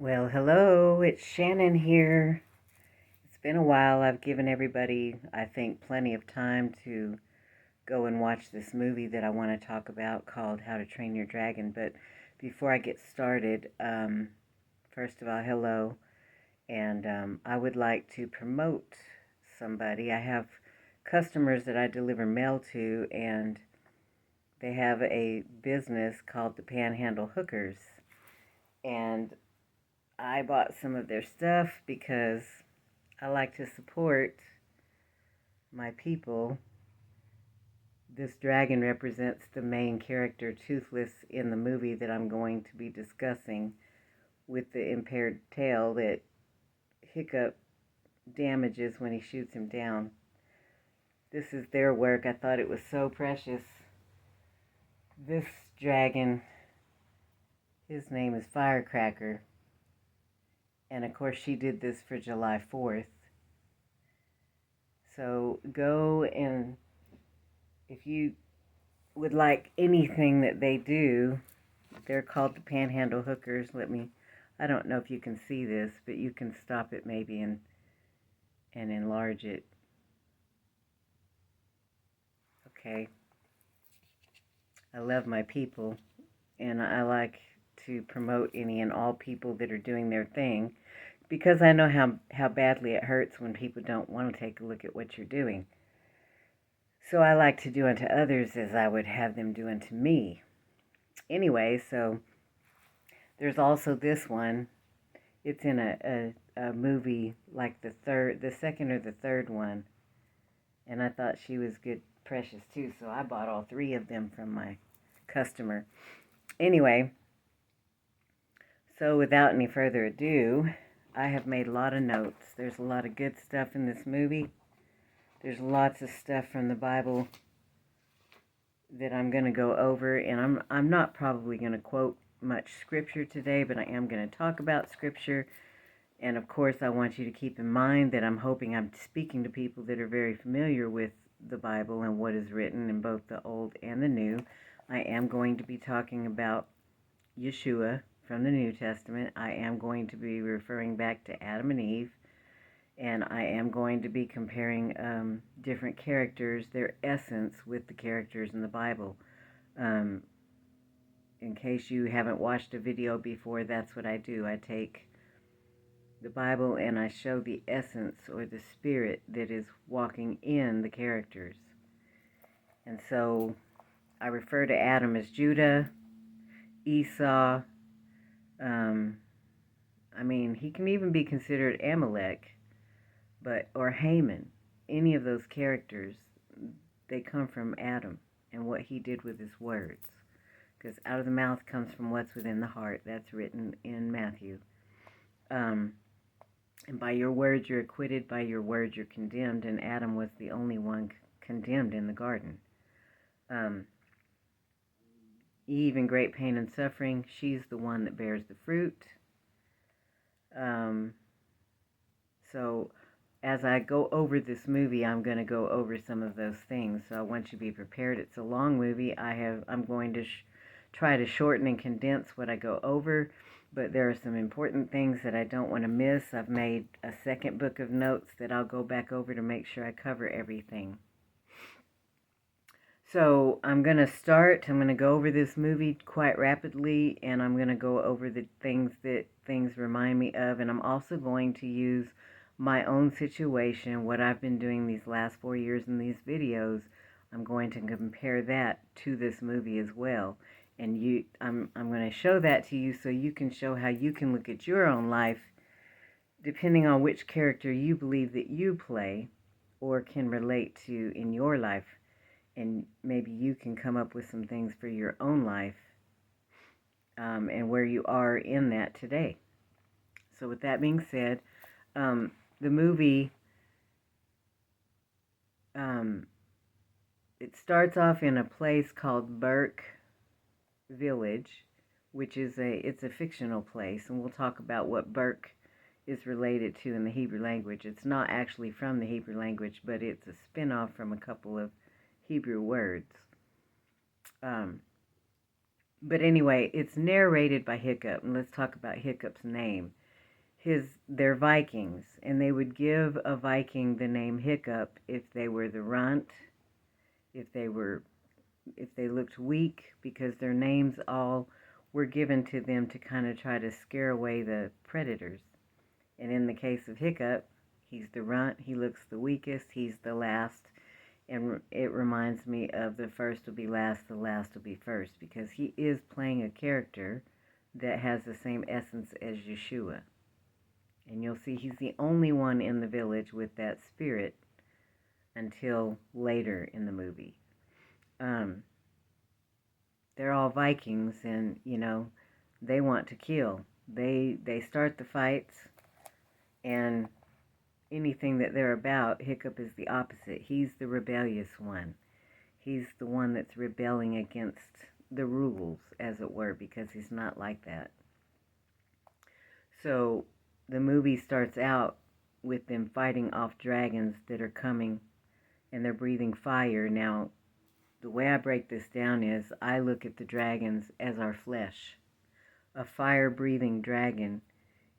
Well, hello, it's Shannon here. It's been a while. I've given everybody, I think, plenty of time to go and watch this movie that I want to talk about called How to Train Your Dragon. But before I get started, first of all, hello. And I would like to promote somebody. I have customers that I deliver mail to, and they have a business called the Panhandle Hookers. And I bought some of their stuff because I like to support my people. This dragon represents the main character, Toothless, in the movie that I'm going to be discussing, with the impaired tail that Hiccup damages when he shoots him down. This is their work. I thought it was so precious. This dragon, his name is Firecracker. And of course, she did this for July 4th. So go, and if you would like anything that they do, they're called the Panhandle Hookers. I don't know if you can see this, but you can stop it maybe and enlarge it. Okay. I love my people, and I like to promote any and all people that are doing their thing, because I know how badly it hurts when people don't want to take a look at what you're doing. So I like to do unto others as I would have them do unto me. Anyway, so there's also this one. It's in a movie like the second or the third one, and I thought she was good, precious too, so I bought all three of them from my customer. Anyway, so without any further ado, I have made a lot of notes. There's a lot of good stuff in this movie. There's lots of stuff from the Bible that I'm going to go over, and I'm not probably going to quote much scripture today, but I am going to talk about scripture. And of course, I want you to keep in mind that I'm hoping I'm speaking to people that are very familiar with the Bible and what is written in both the Old and the New. I am going to be talking about Yeshua from the New Testament. I am going to be referring back to Adam and Eve. And I am going to be comparing different characters, their essence, with the characters in the Bible. In case you haven't watched a video before, that's what I do. I take the Bible and I show the essence or the spirit that is walking in the characters. And so I refer to Adam as Judah, Esau. He can even be considered Amalek, or Haman. Any of those characters, they come from Adam and what he did with his words. Because out of the mouth comes from what's within the heart. That's written in Matthew. And by your words you're acquitted, by your words you're condemned, and Adam was the only one condemned in the garden. Eve, in great pain and suffering, she's the one that bears the fruit. So as I go over this movie, I'm going to go over some of those things. So I want you to be prepared. It's a long movie. I'm going to try to shorten and condense what I go over, but there are some important things that I don't want to miss. I've made a second book of notes that I'll go back over to make sure I cover everything. So I'm going to start. I'm going to go over this movie quite rapidly, and I'm going to go over the things that things remind me of, and I'm also going to use my own situation, what I've been doing these last 4 years in these videos. I'm going to compare that to this movie as well. And I'm going to show that to you so you can show how you can look at your own life depending on which character you believe that you play or can relate to in your life. And maybe you can come up with some things for your own life and where you are in that today. So with that being said, the movie, it starts off in a place called Burke Village, which is it's a fictional place, and we'll talk about what Burke is related to in the Hebrew language. It's not actually from the Hebrew language, but it's a spin-off from a couple of Hebrew words. But anyway, it's narrated by Hiccup, and let's talk about Hiccup's name. They're Vikings, and they would give a Viking the name Hiccup if they were the runt, if they were if they looked weak, because their names all were given to them to kind of try to scare away the predators. And in the case of Hiccup, he's the runt, he looks the weakest, he's the last, and it reminds me of the first will be last, the last will be first, because he is playing a character that has the same essence as Yeshua. And you'll see he's the only one in the village with that spirit until later in the movie. They're all Vikings, and they want to kill. They start the fights, and anything that they're about, Hiccup is the opposite. He's the rebellious one. He's the one that's rebelling against the rules, as it were, because he's not like that. So the movie starts out with them fighting off dragons that are coming, and they're breathing fire. Now, the way I break this down is I look at the dragons as our flesh. A fire-breathing dragon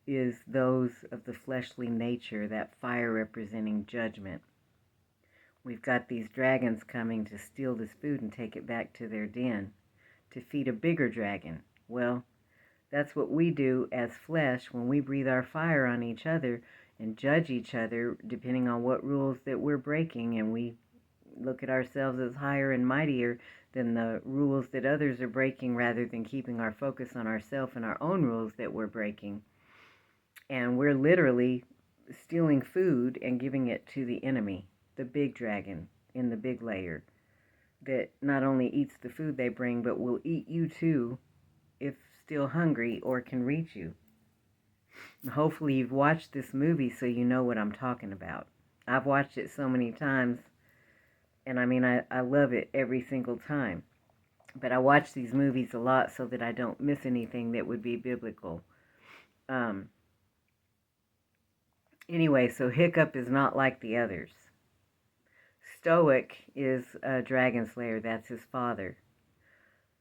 is those of the fleshly nature, that fire representing judgment. We've got these dragons coming to steal this food and take it back to their den to feed a bigger dragon. Well, that's what we do as flesh when we breathe our fire on each other and judge each other depending on what rules that we're breaking, and we look at ourselves as higher and mightier than the rules that others are breaking, rather than keeping our focus on ourselves and our own rules that we're breaking. And we're literally stealing food and giving it to the enemy, the big dragon in the big layer, that not only eats the food they bring, but will eat you too if still hungry or can reach you. And hopefully you've watched this movie so you know what I'm talking about. I've watched it so many times, and I love it every single time. But I watch these movies a lot so that I don't miss anything that would be biblical. Anyway, so Hiccup is not like the others. Stoic is a dragon slayer. That's his father.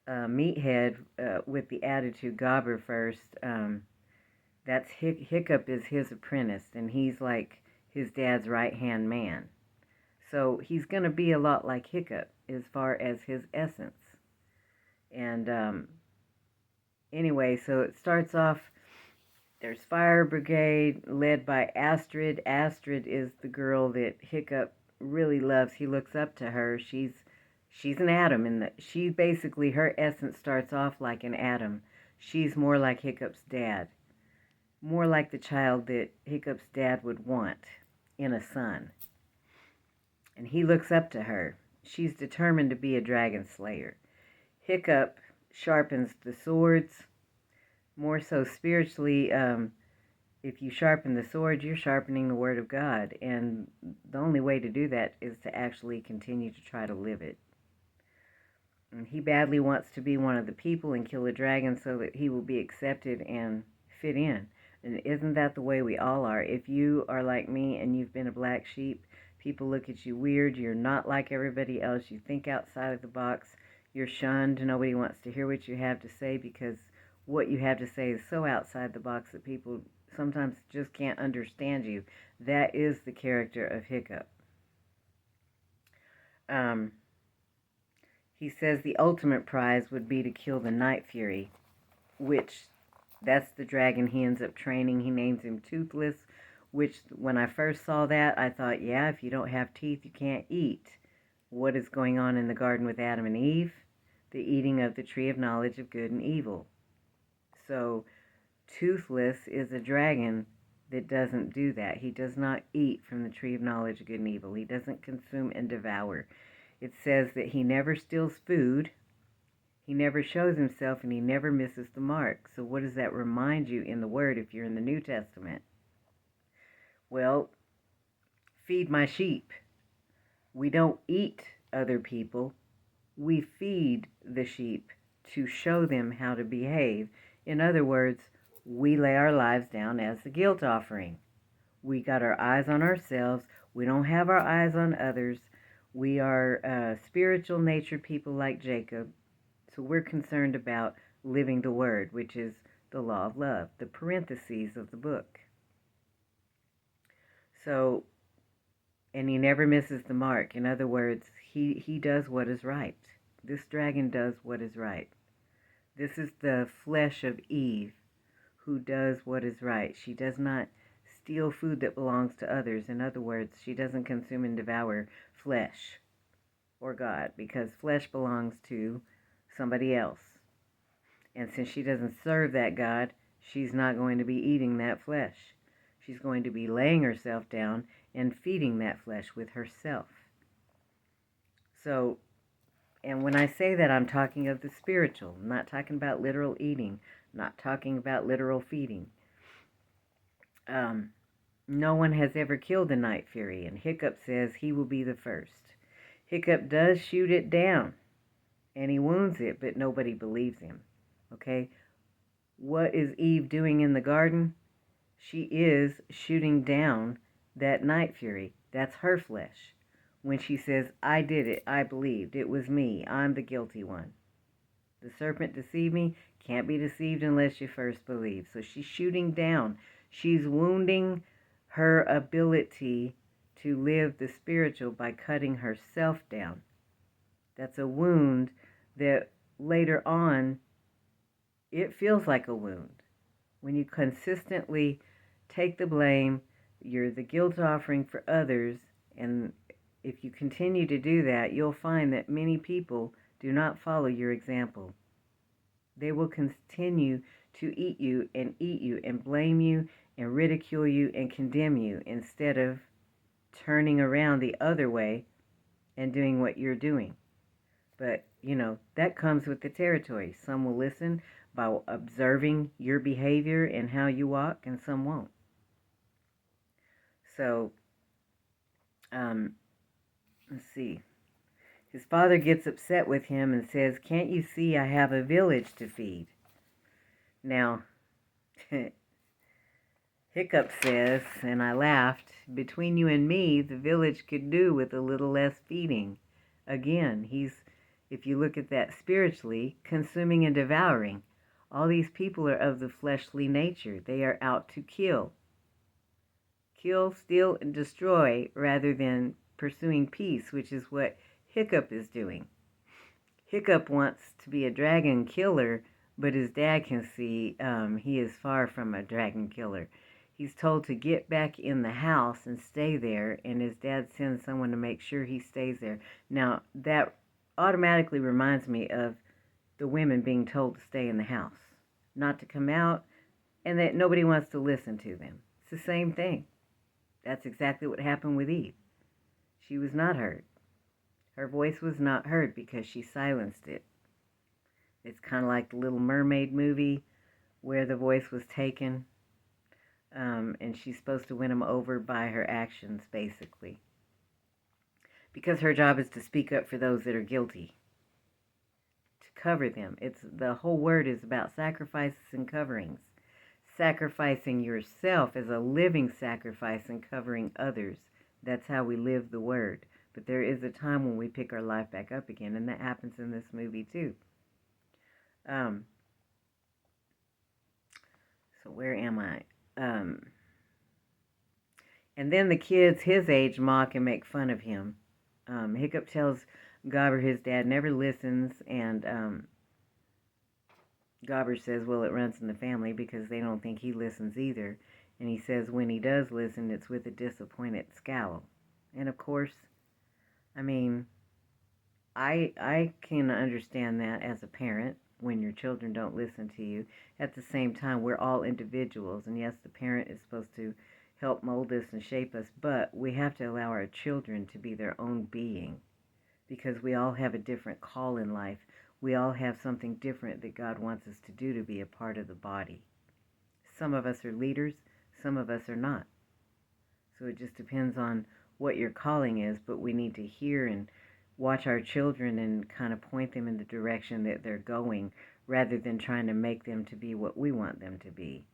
Meathead, with the attitude Gobber first, that's Hiccup is his apprentice, and he's like his dad's right-hand man. So he's going to be a lot like Hiccup as far as his essence. And anyway, so it starts off, there's Fire Brigade led by Astrid. Astrid is the girl that Hiccup really loves. He looks up to her. She's an atom, and she basically, her essence starts off like an atom. She's more like Hiccup's dad. More like the child that Hiccup's dad would want in a son. And he looks up to her. She's determined to be a dragon slayer. Hiccup sharpens the swords, more so spiritually. If you sharpen the sword, you're sharpening the Word of God. And the only way to do that is to actually continue to try to live it. And he badly wants to be one of the people and kill a dragon so that he will be accepted and fit in. And isn't that the way we all are? If you are like me and you've been a black sheep, people look at you weird. You're not like everybody else. You think outside of the box. You're shunned. Nobody wants to hear what you have to say because what you have to say is so outside the box that people sometimes just can't understand you. That is the character of Hiccup. He says the ultimate prize would be to kill the Night Fury, which that's the dragon he ends up training. He names him Toothless, which when I first saw that, I thought, yeah, if you don't have teeth, you can't eat. What is going on in the garden with Adam and Eve? The eating of the tree of knowledge of good and evil. So Toothless is a dragon that doesn't do that. He does not eat from the tree of knowledge of good and evil. He doesn't consume and devour. It says that he never steals food, he never shows himself, and he never misses the mark. So what does that remind you in the Word if you're in the New Testament? Well, feed my sheep. We don't eat other people. We feed the sheep to show them how to behave. In other words, we lay our lives down as a guilt offering. We got our eyes on ourselves. We don't have our eyes on others. We are spiritual nature people like Jacob. So we're concerned about living the word, which is the law of love, the parentheses of the book. So, and he never misses the mark. In other words, he does what is right. This dragon does what is right. This is the flesh of Eve who does what is right. She does not steal food that belongs to others. In other words, she doesn't consume and devour flesh or God, because flesh belongs to somebody else. And since she doesn't serve that God, she's not going to be eating that flesh. She's going to be laying herself down and feeding that flesh with herself. So, and when I say that, I'm talking of the spiritual. I'm not talking about literal eating. I'm not talking about literal feeding. No one has ever killed a night fury, and Hiccup says he will be the first. Hiccup does shoot it down, and he wounds it, but nobody believes him. Okay? What is Eve doing in the garden? She is shooting down that night fury. That's her flesh. When she says, I did it, I believed, it was me, I'm the guilty one. The serpent deceived me, can't be deceived unless you first believe. So she's shooting down. She's wounding her ability to live the spiritual by cutting herself down. That's a wound that later on, it feels like a wound. When you consistently take the blame, you're the guilt offering for others, and if you continue to do that, you'll find that many people do not follow your example. They will continue to eat you and blame you and ridicule you and condemn you instead of turning around the other way and doing what you're doing. But, that comes with the territory. Some will listen by observing your behavior and how you walk, and some won't. So, let's see. His father gets upset with him and says, can't you see I have a village to feed? Now, Hiccup says, and I laughed, between you and me, the village could do with a little less feeding. Again, he's, if you look at that spiritually, consuming and devouring. All these people are of the fleshly nature. They are out to kill. Kill, steal, and destroy rather than pursuing peace, which is what Hiccup is doing. Hiccup wants to be a dragon killer, but his dad can see he is far from a dragon killer. He's told to get back in the house and stay there, and his dad sends someone to make sure he stays there. Now, that automatically reminds me of the women being told to stay in the house, not to come out, and that nobody wants to listen to them. It's the same thing. That's exactly what happened with Eve. She was not heard. Her voice was not heard because she silenced it. It's kind of like the Little Mermaid movie where the voice was taken, and she's supposed to win him over by her actions, basically. Because her job is to speak up for those that are guilty, to cover them. The whole word is about sacrifices and coverings. Sacrificing yourself as a living sacrifice and covering others. That's how we live the word. But there is a time when we pick our life back up again, and that happens in this movie too. So where am I? And then the kids his age mock and make fun of him. Hiccup tells Gobber his dad never listens, and Gobber says, well, it runs in the family because they don't think he listens either. And he says when he does listen, it's with a disappointed scowl. And of course, I mean, I can understand that as a parent when your children don't listen to you. At the same time, we're all individuals, and yes, the parent is supposed to help mold us and shape us, but we have to allow our children to be their own being because we all have a different call in life. We all have something different that God wants us to do to be a part of the body. Some of us are leaders, some of us are not. So it just depends on what your calling is, but we need to hear and watch our children and kind of point them in the direction that they're going rather than trying to make them to be what we want them to be.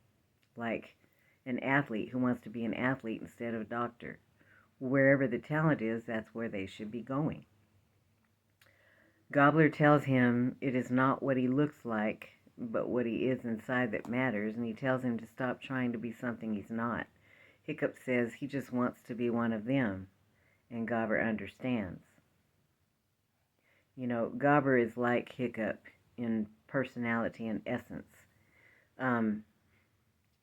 Like an athlete who wants to be an athlete instead of a doctor. Wherever the talent is, that's where they should be going. Gobbler tells him it is not what he looks like, but what he is inside that matters, and he tells him to stop trying to be something he's not. Hiccup says he just wants to be one of them, and Gobbler understands. You know, Gobbler is like Hiccup in personality and essence.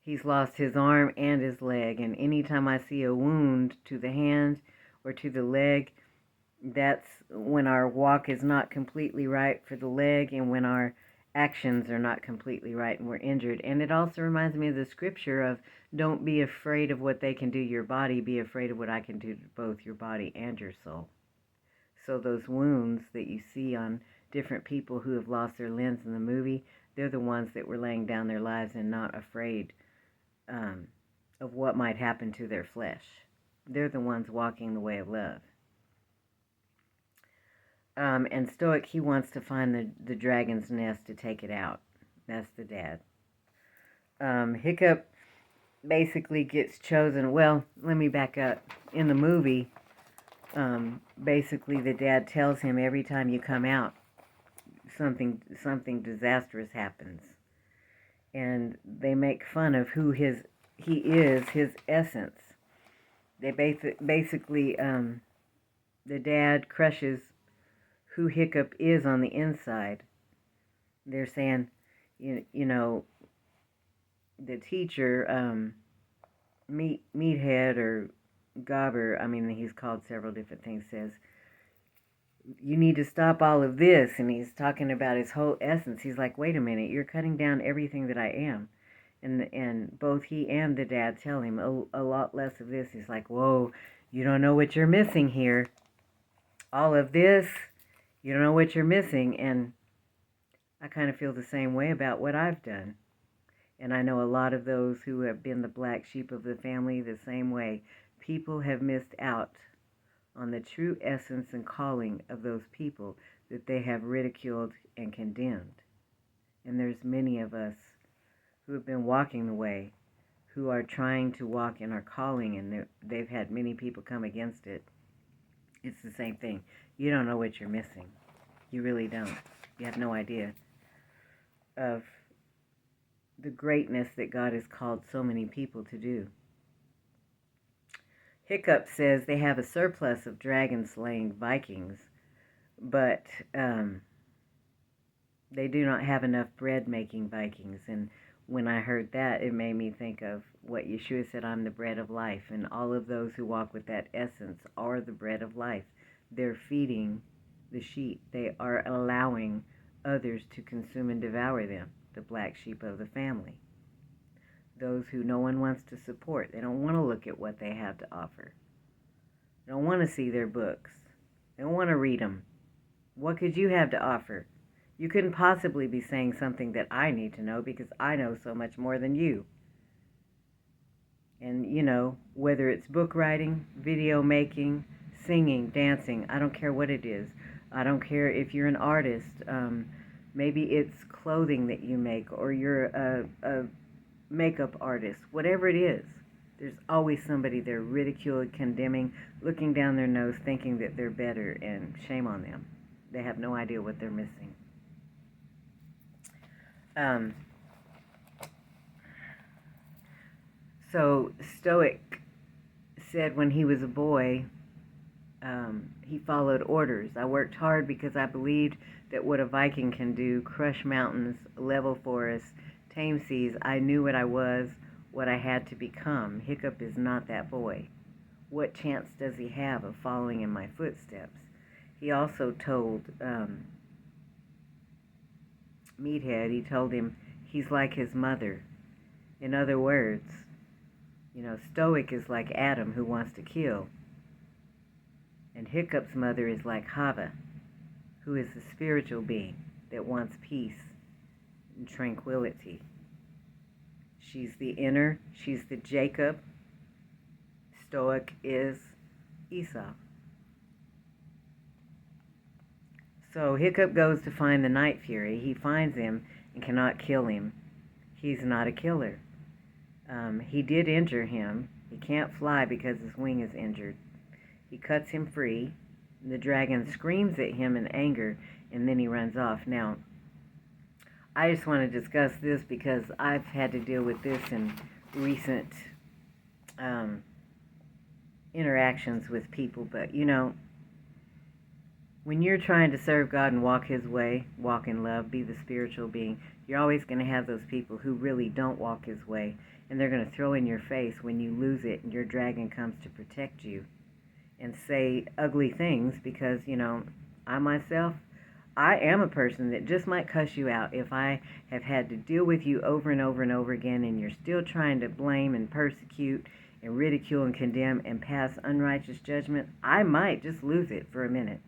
He's lost his arm and his leg, and anytime I see a wound to the hand or to the leg, that's when our walk is not completely right for the leg and when our actions are not completely right and we're injured. And it also reminds me of the scripture of don't be afraid of what they can do to your body, be afraid of what I can do to both your body and your soul. So those wounds that you see on different people who have lost their limbs in the movie, they're the ones that were laying down their lives and not afraid of what might happen to their flesh. They're the ones walking the way of love. And Stoic, he wants to find the dragon's nest to take it out. That's the dad. Hiccup basically gets chosen. Well, let me back up. In the movie, basically the dad tells him every time you come out, something disastrous happens. And they make fun of who he is, his essence. They basically, the dad crushes who Hiccup is on the inside. They're saying, you know, the teacher, Meathead or Gobber, I mean, he's called several different things, says, you need to stop all of this. And he's talking about his whole essence. He's like, wait a minute, you're cutting down everything that I am. And both he and the dad tell him a lot less of this. He's like, whoa, you don't know what you're missing here. All of this, you don't know what you're missing. And I kind of feel the same way about what I've done. And I know a lot of those who have been the black sheep of the family the same way. People have missed out on the true essence and calling of those people that they have ridiculed and condemned. And there's many of us who have been walking the way, who are trying to walk in our calling, and they've had many people come against it. It's the same thing. You don't know what you're missing. You really don't. You have no idea of the greatness that God has called so many people to do. Hiccup says they have a surplus of dragon-slaying Vikings, but they do not have enough bread-making Vikings. And when I heard that, it made me think of what Yeshua said, I'm the bread of life. And all of those who walk with that essence are the bread of life. They're feeding the sheep. They are allowing others to consume and devour them, the black sheep of the family. Those who no one wants to support. They don't want to look at what they have to offer. They don't want to see their books. They don't want to read them. What could you have to offer? You couldn't possibly be saying something that I need to know because I know so much more than you. And, you know, whether it's book writing, video making, singing, dancing, I don't care what it is. I don't care if you're an artist. Maybe it's clothing that you make, or you're a makeup artist. Whatever it is, there's always somebody there ridiculed, condemning, looking down their nose, thinking that they're better, and shame on them. They have no idea what they're missing. So Stoic said when he was a boy, he followed orders. I worked hard because I believed that what a Viking can do, crush mountains, level forests, tame seas, I knew what I was, what I had to become. Hiccup is not that boy. What chance does he have of following in my footsteps? He also told Meathead, he told him he's like his mother. In other words, you know, Stoic is like Adam, who wants to kill. And Hiccup's mother is like CHAVAH, who is the spiritual being that wants peace and tranquility. She's the inner, she's the Jacob. Stoic is Esau. So Hiccup goes to find the Night Fury. He finds him and cannot kill him. He's not a killer. He did injure him. He can't fly because his wing is injured. He cuts him free. The dragon screams at him in anger and then he runs off. Now, I just want to discuss this because I've had to deal with this in recent interactions with people. But, when you're trying to serve God and walk His way, walk in love, be the spiritual being, you're always going to have those people who really don't walk His way. And they're going to throw in your face when you lose it and your dragon comes to protect you and say ugly things because, I myself, I am a person that just might cuss you out. If I have had to deal with you over and over and over again and you're still trying to blame and persecute and ridicule and condemn and pass unrighteous judgment, I might just lose it for a minute.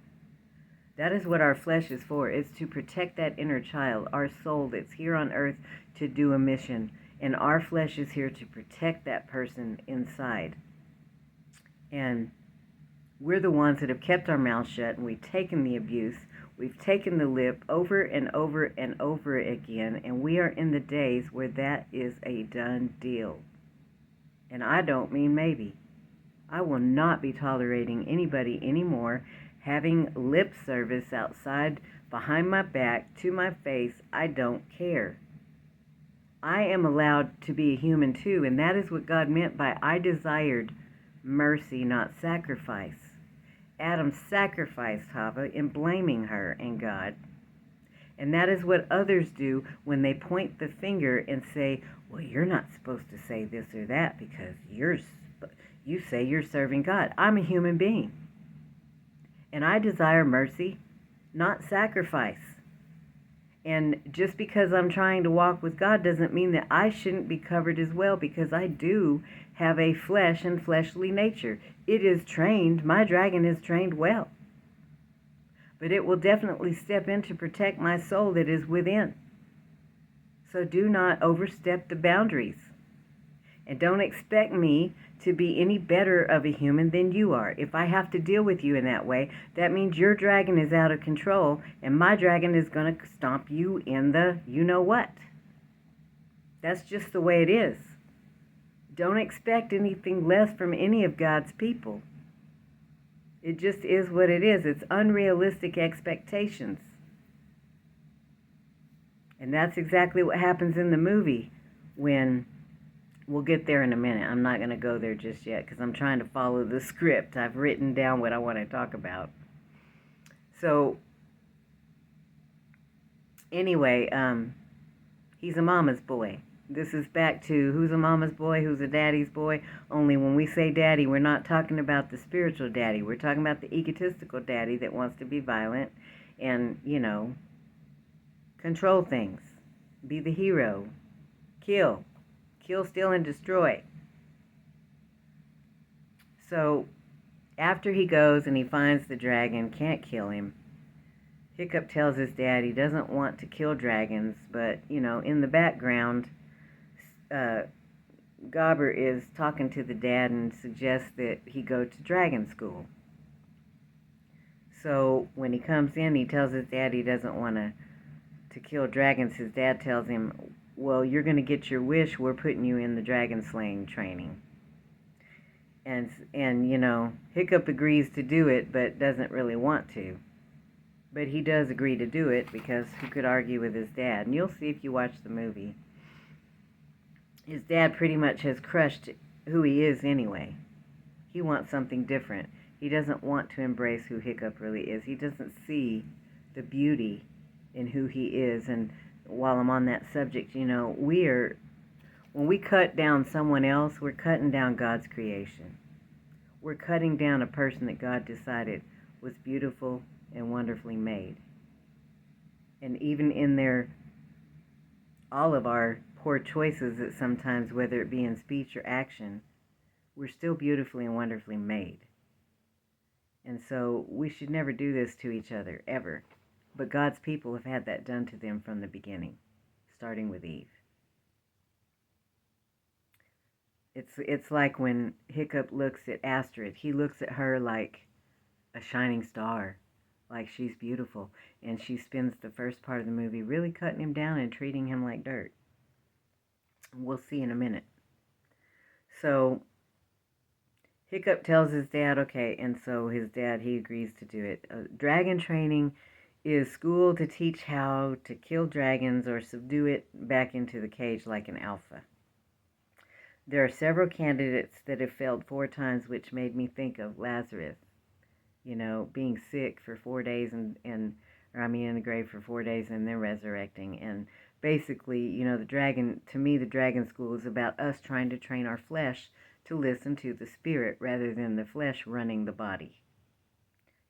That is what our flesh is for. It's to protect that inner child, our soul that's here on earth to do a mission. And our flesh is here to protect that person inside. And we're the ones that have kept our mouth shut, and we've taken the abuse. We've taken the lip over and over and over again. And we are in the days where that is a done deal. And I don't mean maybe. I will not be tolerating anybody anymore having lip service outside, behind my back, to my face. I don't care. I am allowed to be a human too, and that is what God meant by I desired mercy, not sacrifice. Adam sacrificed CHAVAH in blaming her and God. And that is what others do when they point the finger and say, well, you're not supposed to say this or that because you say you're serving God. I'm a human being. And I desire mercy, not sacrifice. And just because I'm trying to walk with God doesn't mean that I shouldn't be covered as well, because I do have a flesh and fleshly nature. It is trained. My dragon is trained well. But it will definitely step in to protect my soul that is within. So do not overstep the boundaries. And don't expect me to be any better of a human than you are. If I have to deal with you in that way, that means your dragon is out of control, and my dragon is going to stomp you in the you-know-what. That's just the way it is. Don't expect anything less from any of God's people. It just is what it is. It's unrealistic expectations. And that's exactly what happens in the movie when... We'll get there in a minute. I'm not going to go there just yet because I'm trying to follow the script. I've written down what I want to talk about. So, anyway, he's a mama's boy. This is back to who's a mama's boy, who's a daddy's boy. Only when we say daddy, we're not talking about the spiritual daddy. We're talking about the egotistical daddy that wants to be violent and, control things. Be the hero. Kill, steal, and destroy. So, after he goes and he finds the dragon, can't kill him, Hiccup tells his dad he doesn't want to kill dragons, but, in the background, Gobber is talking to the dad and suggests that he go to dragon school. So, when he comes in, he tells his dad he doesn't want to kill dragons. His dad tells him, well, you're going to get your wish. We're putting you in the dragon slaying training. And Hiccup agrees to do it, but doesn't really want to. But he does agree to do it because who could argue with his dad? And you'll see if you watch the movie. His dad pretty much has crushed who he is anyway. He wants something different. He doesn't want to embrace who Hiccup really is. He doesn't see the beauty in who he is. And while I'm on that subject, when we cut down someone else, we're cutting down God's creation. We're cutting down a person that God decided was beautiful and wonderfully made. And even in all of our poor choices that sometimes, whether it be in speech or action, we're still beautifully and wonderfully made. And so we should never do this to each other, ever. But God's people have had that done to them from the beginning, starting with Eve. It's like when Hiccup looks at Astrid. He looks at her like a shining star, like she's beautiful. And she spends the first part of the movie really cutting him down and treating him like dirt. We'll see in a minute. So Hiccup tells his dad, okay, and so his dad, he agrees to do it. Dragon training is school to teach how to kill dragons or subdue it back into the cage like an alpha. There are several candidates that have failed 4 times, which made me think of Lazarus, being sick for 4 days in the grave for 4 days and then resurrecting. And basically, the dragon, to me, the dragon school is about us trying to train our flesh to listen to the spirit rather than the flesh running the body.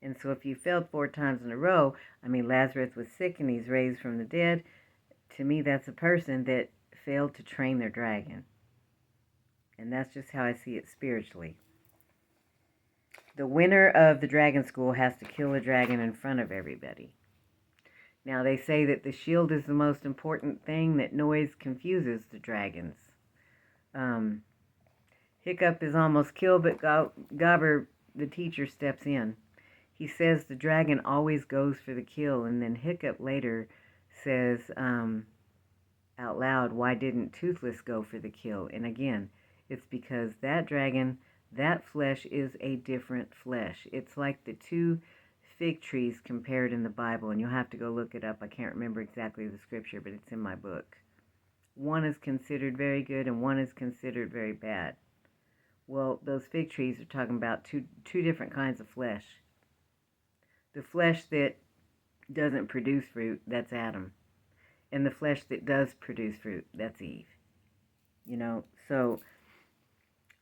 And so if you failed 4 times in a row, Lazarus was sick and he's raised from the dead. To me, that's a person that failed to train their dragon. And that's just how I see it spiritually. The winner of the dragon school has to kill a dragon in front of everybody. Now, they say that the shield is the most important thing, that noise confuses the dragons. Hiccup is almost killed, but Gobber, the teacher, steps in. He says the dragon always goes for the kill, and then Hiccup later says out loud, why didn't Toothless go for the kill? And again, it's because that dragon, that flesh is a different flesh. It's like the 2 fig trees compared in the Bible, and you'll have to go look it up. I can't remember exactly the scripture, but it's in my book. One is considered very good, and one is considered very bad. Well, those fig trees are talking about two different kinds of flesh. The flesh that doesn't produce fruit, that's Adam. And the flesh that does produce fruit, that's Eve. So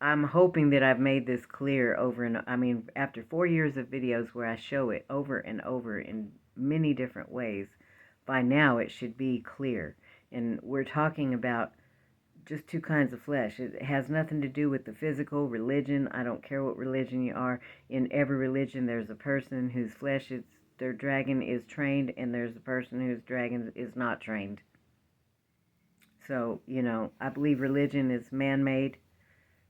I'm hoping that I've made this clear after 4 years of videos where I show it over and over in many different ways, by now it should be clear. And we're talking about just 2 kinds of flesh. It has nothing to do with the physical religion. I don't care what religion you are. In every religion, there's a person whose flesh is, their dragon is trained, and there's a person whose dragon is not trained. So, I believe religion is man-made,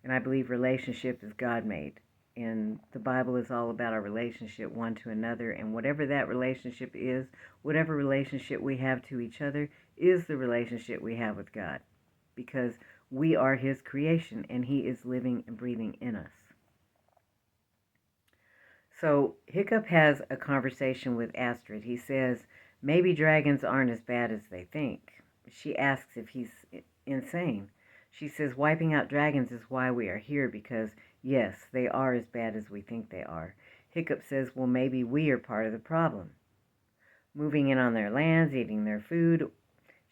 and I believe relationship is God-made. And the Bible is all about our relationship one to another, and whatever that relationship is, whatever relationship we have to each other, is the relationship we have with God. Because we are His creation, and He is living and breathing in us. So Hiccup has a conversation with Astrid. He says, maybe dragons aren't as bad as they think. She asks if he's insane. She says, wiping out dragons is why we are here, because, yes, they are as bad as we think they are. Hiccup says, well, maybe we are part of the problem. Moving in on their lands, eating their food.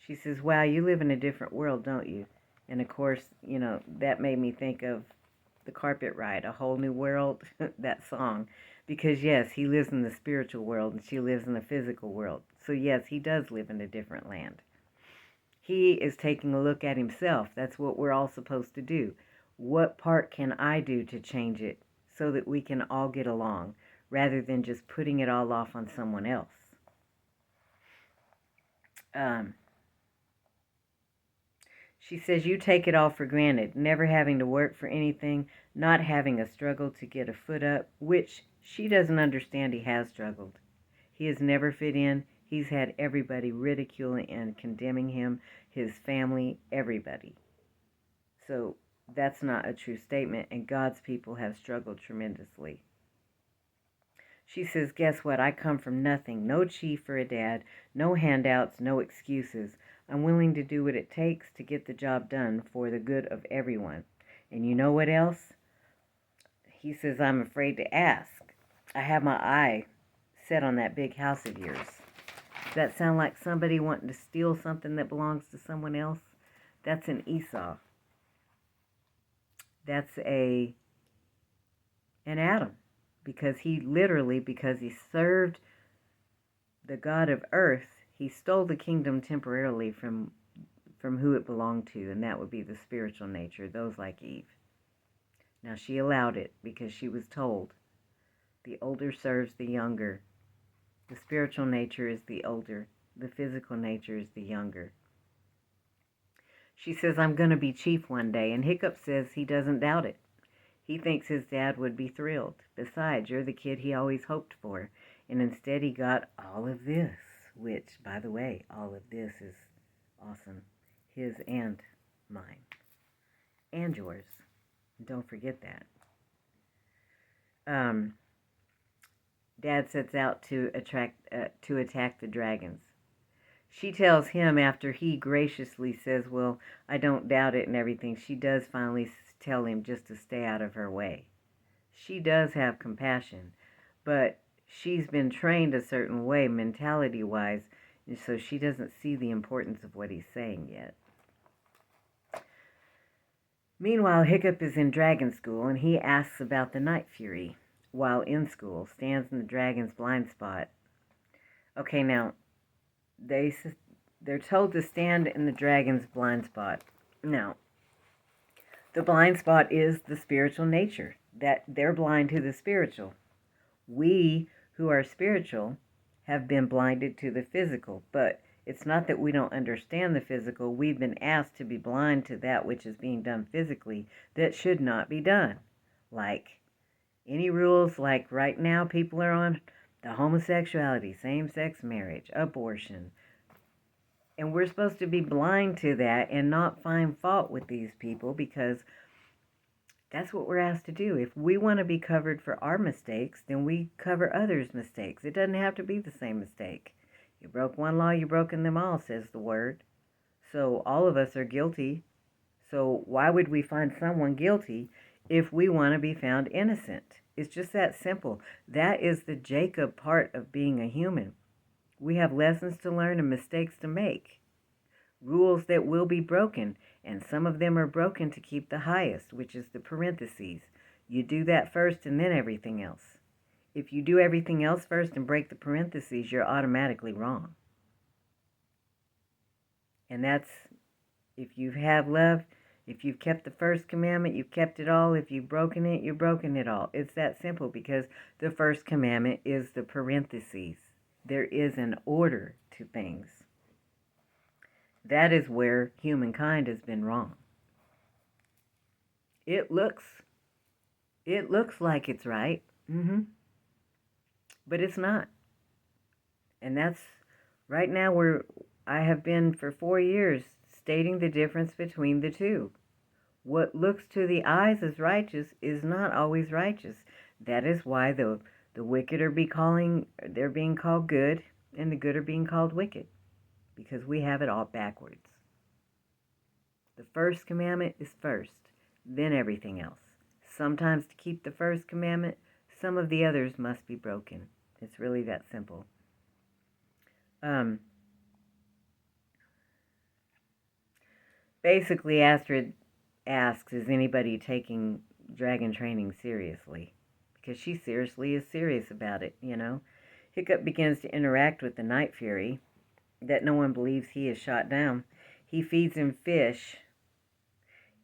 She says, wow, you live in a different world, don't you? And, of course, that made me think of the Carpet Ride, A Whole New World, that song. Because, yes, he lives in the spiritual world, and she lives in the physical world. So, yes, he does live in a different land. He is taking a look at himself. That's what we're all supposed to do. What part can I do to change it so that we can all get along, rather than just putting it all off on someone else? She says, you take it all for granted, never having to work for anything, not having a struggle to get a foot up, which she doesn't understand he has struggled. He has never fit in. He's had everybody ridiculing and condemning him, his family, everybody. So that's not a true statement, and God's people have struggled tremendously. She says, guess what? I come from nothing. No chief or a dad. No handouts. No excuses. I'm willing to do what it takes to get the job done for the good of everyone. And you know what else? He says, I'm afraid to ask. I have my eye set on that big house of yours. Does that sound like somebody wanting to steal something that belongs to someone else? That's an Esau. That's an Adam. Because he served the God of earth, he stole the kingdom temporarily from who it belonged to, and that would be the spiritual nature, those like Eve. Now, she allowed it because she was told, the older serves the younger. The spiritual nature is the older. The physical nature is the younger. She says, I'm going to be chief one day, and Hiccup says he doesn't doubt it. He thinks his dad would be thrilled. Besides, you're the kid he always hoped for. And instead he got all of this, which, by the way, all of this is awesome. His and mine. And yours. Don't forget that. Dad sets out to attack the dragons. She tells him after he graciously says, well, I don't doubt it and everything, she does finally tell him just to stay out of her way. She does have compassion, but she's been trained a certain way mentality-wise, and so she doesn't see the importance of what he's saying yet. Meanwhile, Hiccup is in dragon school, and he asks about the Night Fury while in school, stands in the dragon's blind spot. Okay, now, they're told to stand in the dragon's blind spot. Now, the blind spot is the spiritual nature, that they're blind to the spiritual. We who are spiritual have been blinded to the physical, but it's not that we don't understand the physical. We've been asked to be blind to that which is being done physically that should not be done. Like any rules, like right now people are on the homosexuality, same-sex marriage, abortion. And we're supposed to be blind to that and not find fault with these people, because that's what we're asked to do. If we want to be covered for our mistakes, then we cover others' mistakes. It doesn't have to be the same mistake. You broke one law, you've broken them all, says the word. So all of us are guilty. So why would we find someone guilty if we want to be found innocent? It's just that simple. That is the Jacob part of being a human. We have lessons to learn and mistakes to make. Rules that will be broken, and some of them are broken to keep the highest, which is the parentheses. You do that first and then everything else. If you do everything else first and break the parentheses, you're automatically wrong. And that's, if you have love, if you've kept the first commandment, you've kept it all. If you've broken it, you've broken it all. It's that simple, because the first commandment is the parentheses. There is an order to things. That is where humankind has been wrong. It looks like it's right, but it's not. And that's right now where I have been for 4 years stating the difference between the two. What looks to the eyes as righteous is not always righteous. That is why the wicked are they're being called good, and the good are being called wicked, because we have it all backwards. The first commandment is first, then everything else. Sometimes to keep the first commandment, some of the others must be broken. It's really that simple. Basically, Astrid asks, is anybody taking dragon training seriously? Because she seriously is serious about it, you know. Hiccup begins to interact with the Night Fury, that no one believes he is shot down. He feeds him fish,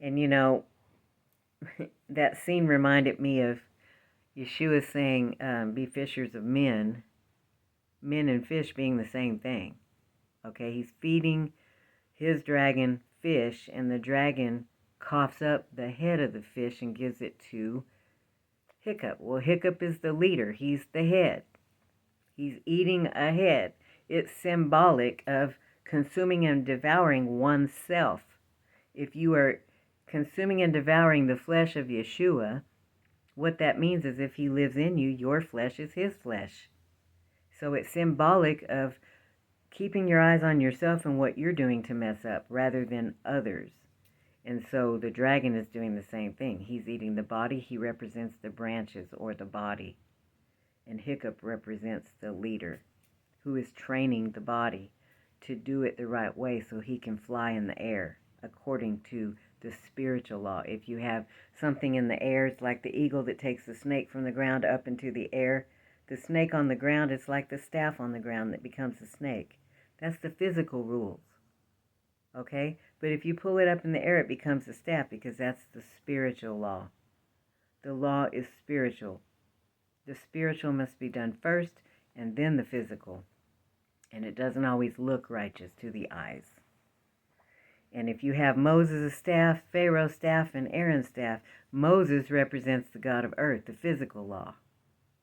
and you know, that scene reminded me of Yeshua saying, be fishers of men. Men and fish being the same thing. Okay, he's feeding his dragon fish, and the dragon coughs up the head of the fish and gives it to Hiccup. Well, Hiccup is the leader. He's the head. He's eating a head. It's symbolic of consuming and devouring oneself. If you are consuming and devouring the flesh of Yeshua, what that means is if he lives in you, your flesh is his flesh. So it's symbolic of keeping your eyes on yourself and what you're doing to mess up rather than others. And so the dragon is doing the same thing. He's eating the body. He represents the branches or the body. And Hiccup represents the leader who is training the body to do it the right way so he can fly in the air according to the spiritual law. If you have something in the air, it's like the eagle that takes the snake from the ground up into the air. The snake on the ground is like the staff on the ground that becomes a snake. That's the physical rules. Okay? But if you pull it up in the air, it becomes a staff, because that's the spiritual law. The law is spiritual. The spiritual must be done first, and then the physical. And it doesn't always look righteous to the eyes. And if you have Moses' staff, Pharaoh's staff, and Aaron's staff, Moses represents the God of earth, the physical law.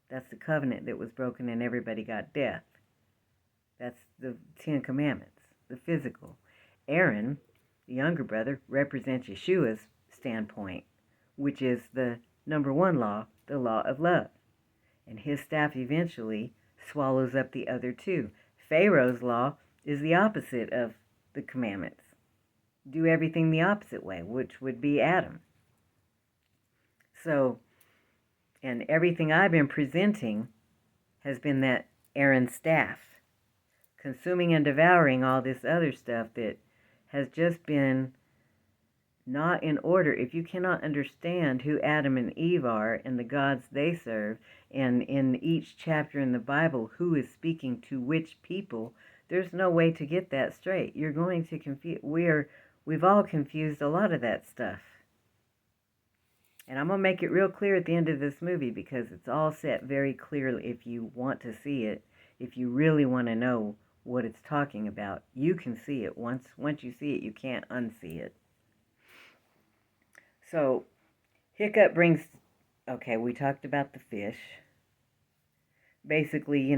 That's the covenant that was broken and everybody got death. That's the 10 Commandments, the physical. Aaron, the younger brother, represents Yeshua's standpoint, which is the number 1 law, the law of love. and his staff eventually swallows up the other two. Pharaoh's law is the opposite of the commandments. Do everything the opposite way, which would be Adam. So, and everything I've been presenting has been that Aaron's staff, consuming and devouring all this other stuff that has just been not in order. If you cannot understand who Adam and Eve are and the gods they serve, and in each chapter in the Bible who is speaking to which people, there's no way to get that straight. You're going to confuse. We've all confused a lot of that stuff. And I'm going to make it real clear at the end of this movie, because it's all set very clearly. If you want to see it, if you really want to know what it's talking about, you can see it. Once you see it, you can't unsee it. So, Hiccup brings, okay, we talked about the fish. Basically,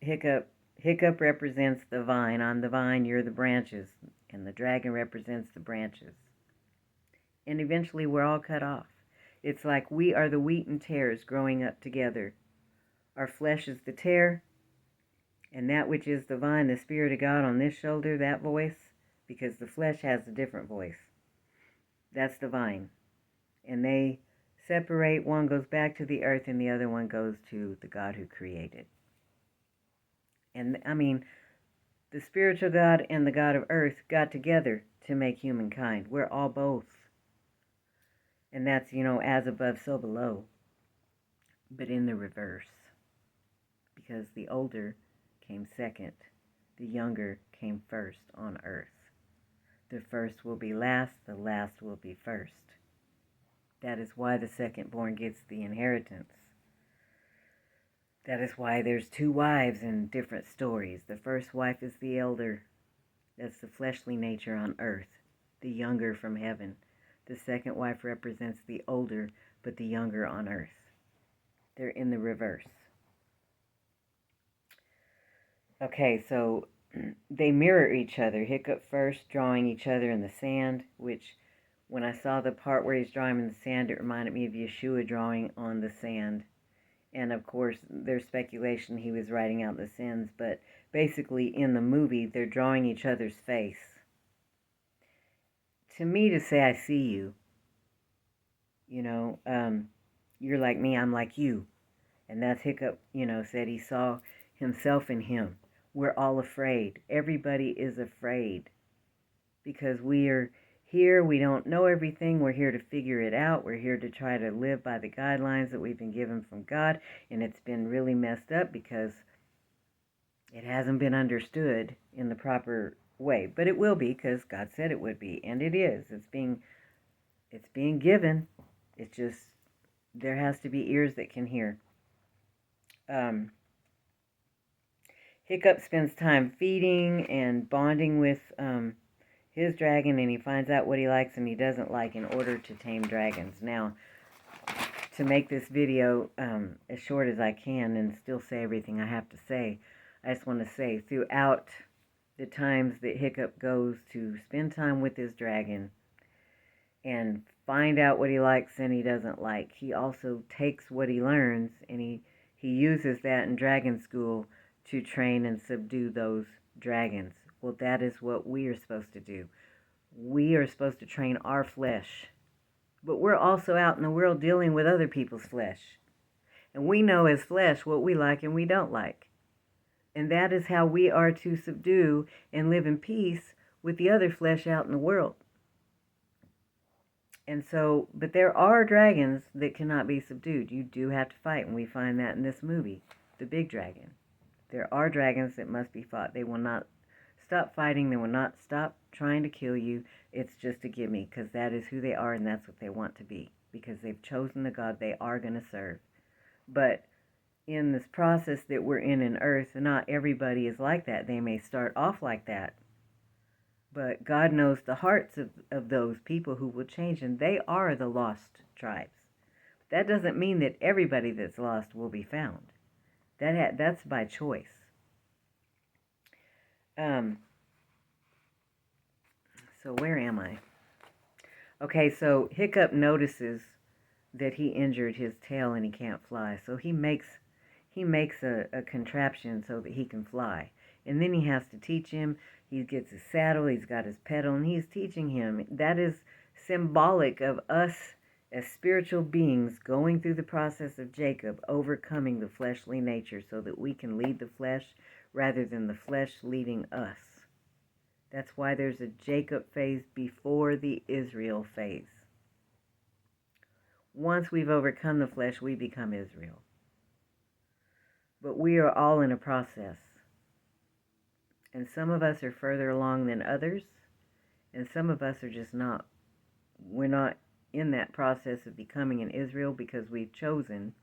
Hiccup represents the vine. I'm the vine, you're the branches. And the dragon represents the branches. And eventually we're all cut off. It's like we are the wheat and tares growing up together. Our flesh is the tare, and that which is the vine, the Spirit of God on this shoulder, that voice, because the flesh has a different voice. That's the vine. And they separate. One goes back to the earth and the other one goes to the God who created. And I mean, the spiritual God and the God of earth got together to make humankind. We're all both. And that's, as above, so below. But in the reverse. Because the older came second. The younger came first on earth. The first will be last. The last will be first. That is why the second-born gets the inheritance. That is why there's two wives in different stories. The first wife is the elder. That's the fleshly nature on earth. The younger from heaven. The second wife represents the older, but the younger on earth. They're in the reverse. Okay, so they mirror each other. Hiccup first drawing each other in the sand, which when I saw the part where he's drawing in the sand, it reminded me of Yeshua drawing on the sand. And of course, there's speculation he was writing out the sins, but basically in the movie, they're drawing each other's face. To me, to say I see you, you're like me, I'm like you. And that's Hiccup, said he saw himself in him. We're all afraid. Everybody is afraid. Because we are here, we don't know everything. We're here to figure it out. We're here to try to live by the guidelines that we've been given from God. And it's been really messed up because it hasn't been understood in the proper way. But it will be, because God said it would be. And it is. It's being given. It's just, there has to be ears that can hear. Hiccup spends time feeding and bonding with his dragon, and he finds out what he likes and he doesn't like in order to tame dragons. Now, to make this video as short as I can and still say everything I have to say, I just want to say, throughout the times that Hiccup goes to spend time with his dragon and find out what he likes and he doesn't like, he also takes what he learns and he uses that in dragon school to train and subdue those dragons. Well, that is what we are supposed to do. We are supposed to train our flesh. But we're also out in the world dealing with other people's flesh. And we know as flesh what we like and we don't like. And that is how we are to subdue and live in peace with the other flesh out in the world. And so, but there are dragons that cannot be subdued. You do have to fight, and we find that in this movie, the big dragon. There are dragons that must be fought. They will not stop fighting. They will not stop trying to kill you. It's just a gimme, because that is who they are and that's what they want to be, because they've chosen the God they are going to serve. But in this process that we're in earth, not everybody is like that. They may start off like that. But God knows the hearts of those people who will change, and they are the lost tribes. That doesn't mean that everybody that's lost will be found. That's by choice. So where am I? Okay, so Hiccup notices that he injured his tail and he can't fly. So he makes he makes a contraption so that he can fly. And then he has to teach him. He gets his saddle, he's got his pedal, and he's teaching him. That is symbolic of us as spiritual beings going through the process of Jacob, overcoming the fleshly nature so that we can lead the flesh rather than the flesh leading us. That's why there's a Jacob phase before the Israel phase. Once we've overcome the flesh, we become Israel. But we are all in a process. And some of us are further along than others, and some of us are just not. We're not in that process of becoming an Israel because we've chosen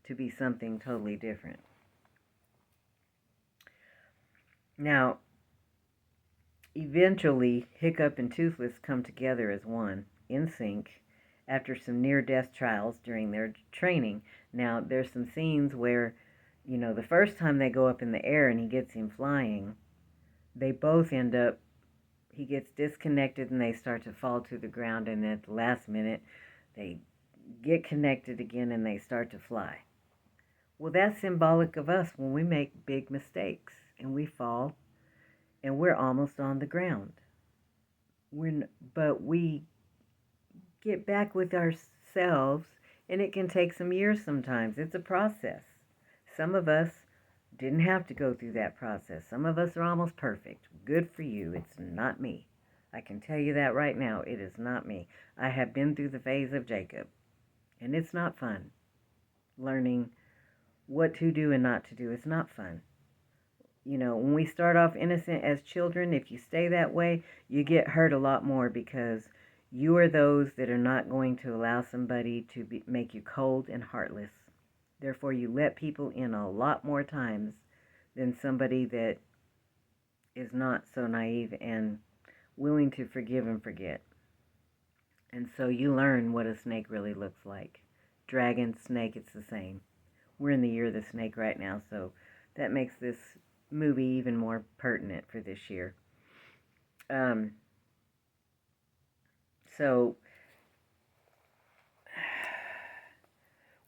to be something totally different. Now, eventually, Hiccup and Toothless come together as one, in sync, after some near-death trials during their training. Now, there's some scenes where, the first time they go up in the air and he gets him flying, they both end up, he gets disconnected and they start to fall to the ground, and at the last minute, they get connected again and they start to fly. Well, that's symbolic of us when we make big mistakes and we fall and we're almost on the ground. But we get back with ourselves, and it can take some years sometimes. It's a process. Some of us didn't have to go through that process. Some of us are almost perfect. Good for you. It's not me. I can tell you that right now. It is not me. I have been through the phase of Jacob, and it's not fun. Learning what to do and not to do. It's not fun. When we start off innocent as children, if you stay that way, you get hurt a lot more because you are those that are not going to allow somebody to make you cold and heartless. Therefore, you let people in a lot more times than somebody that is not so naive and willing to forgive and forget. And so you learn what a snake really looks like. Dragon, snake, it's the same. We're in the year of the snake right now, so that makes this movie even more pertinent for this year. So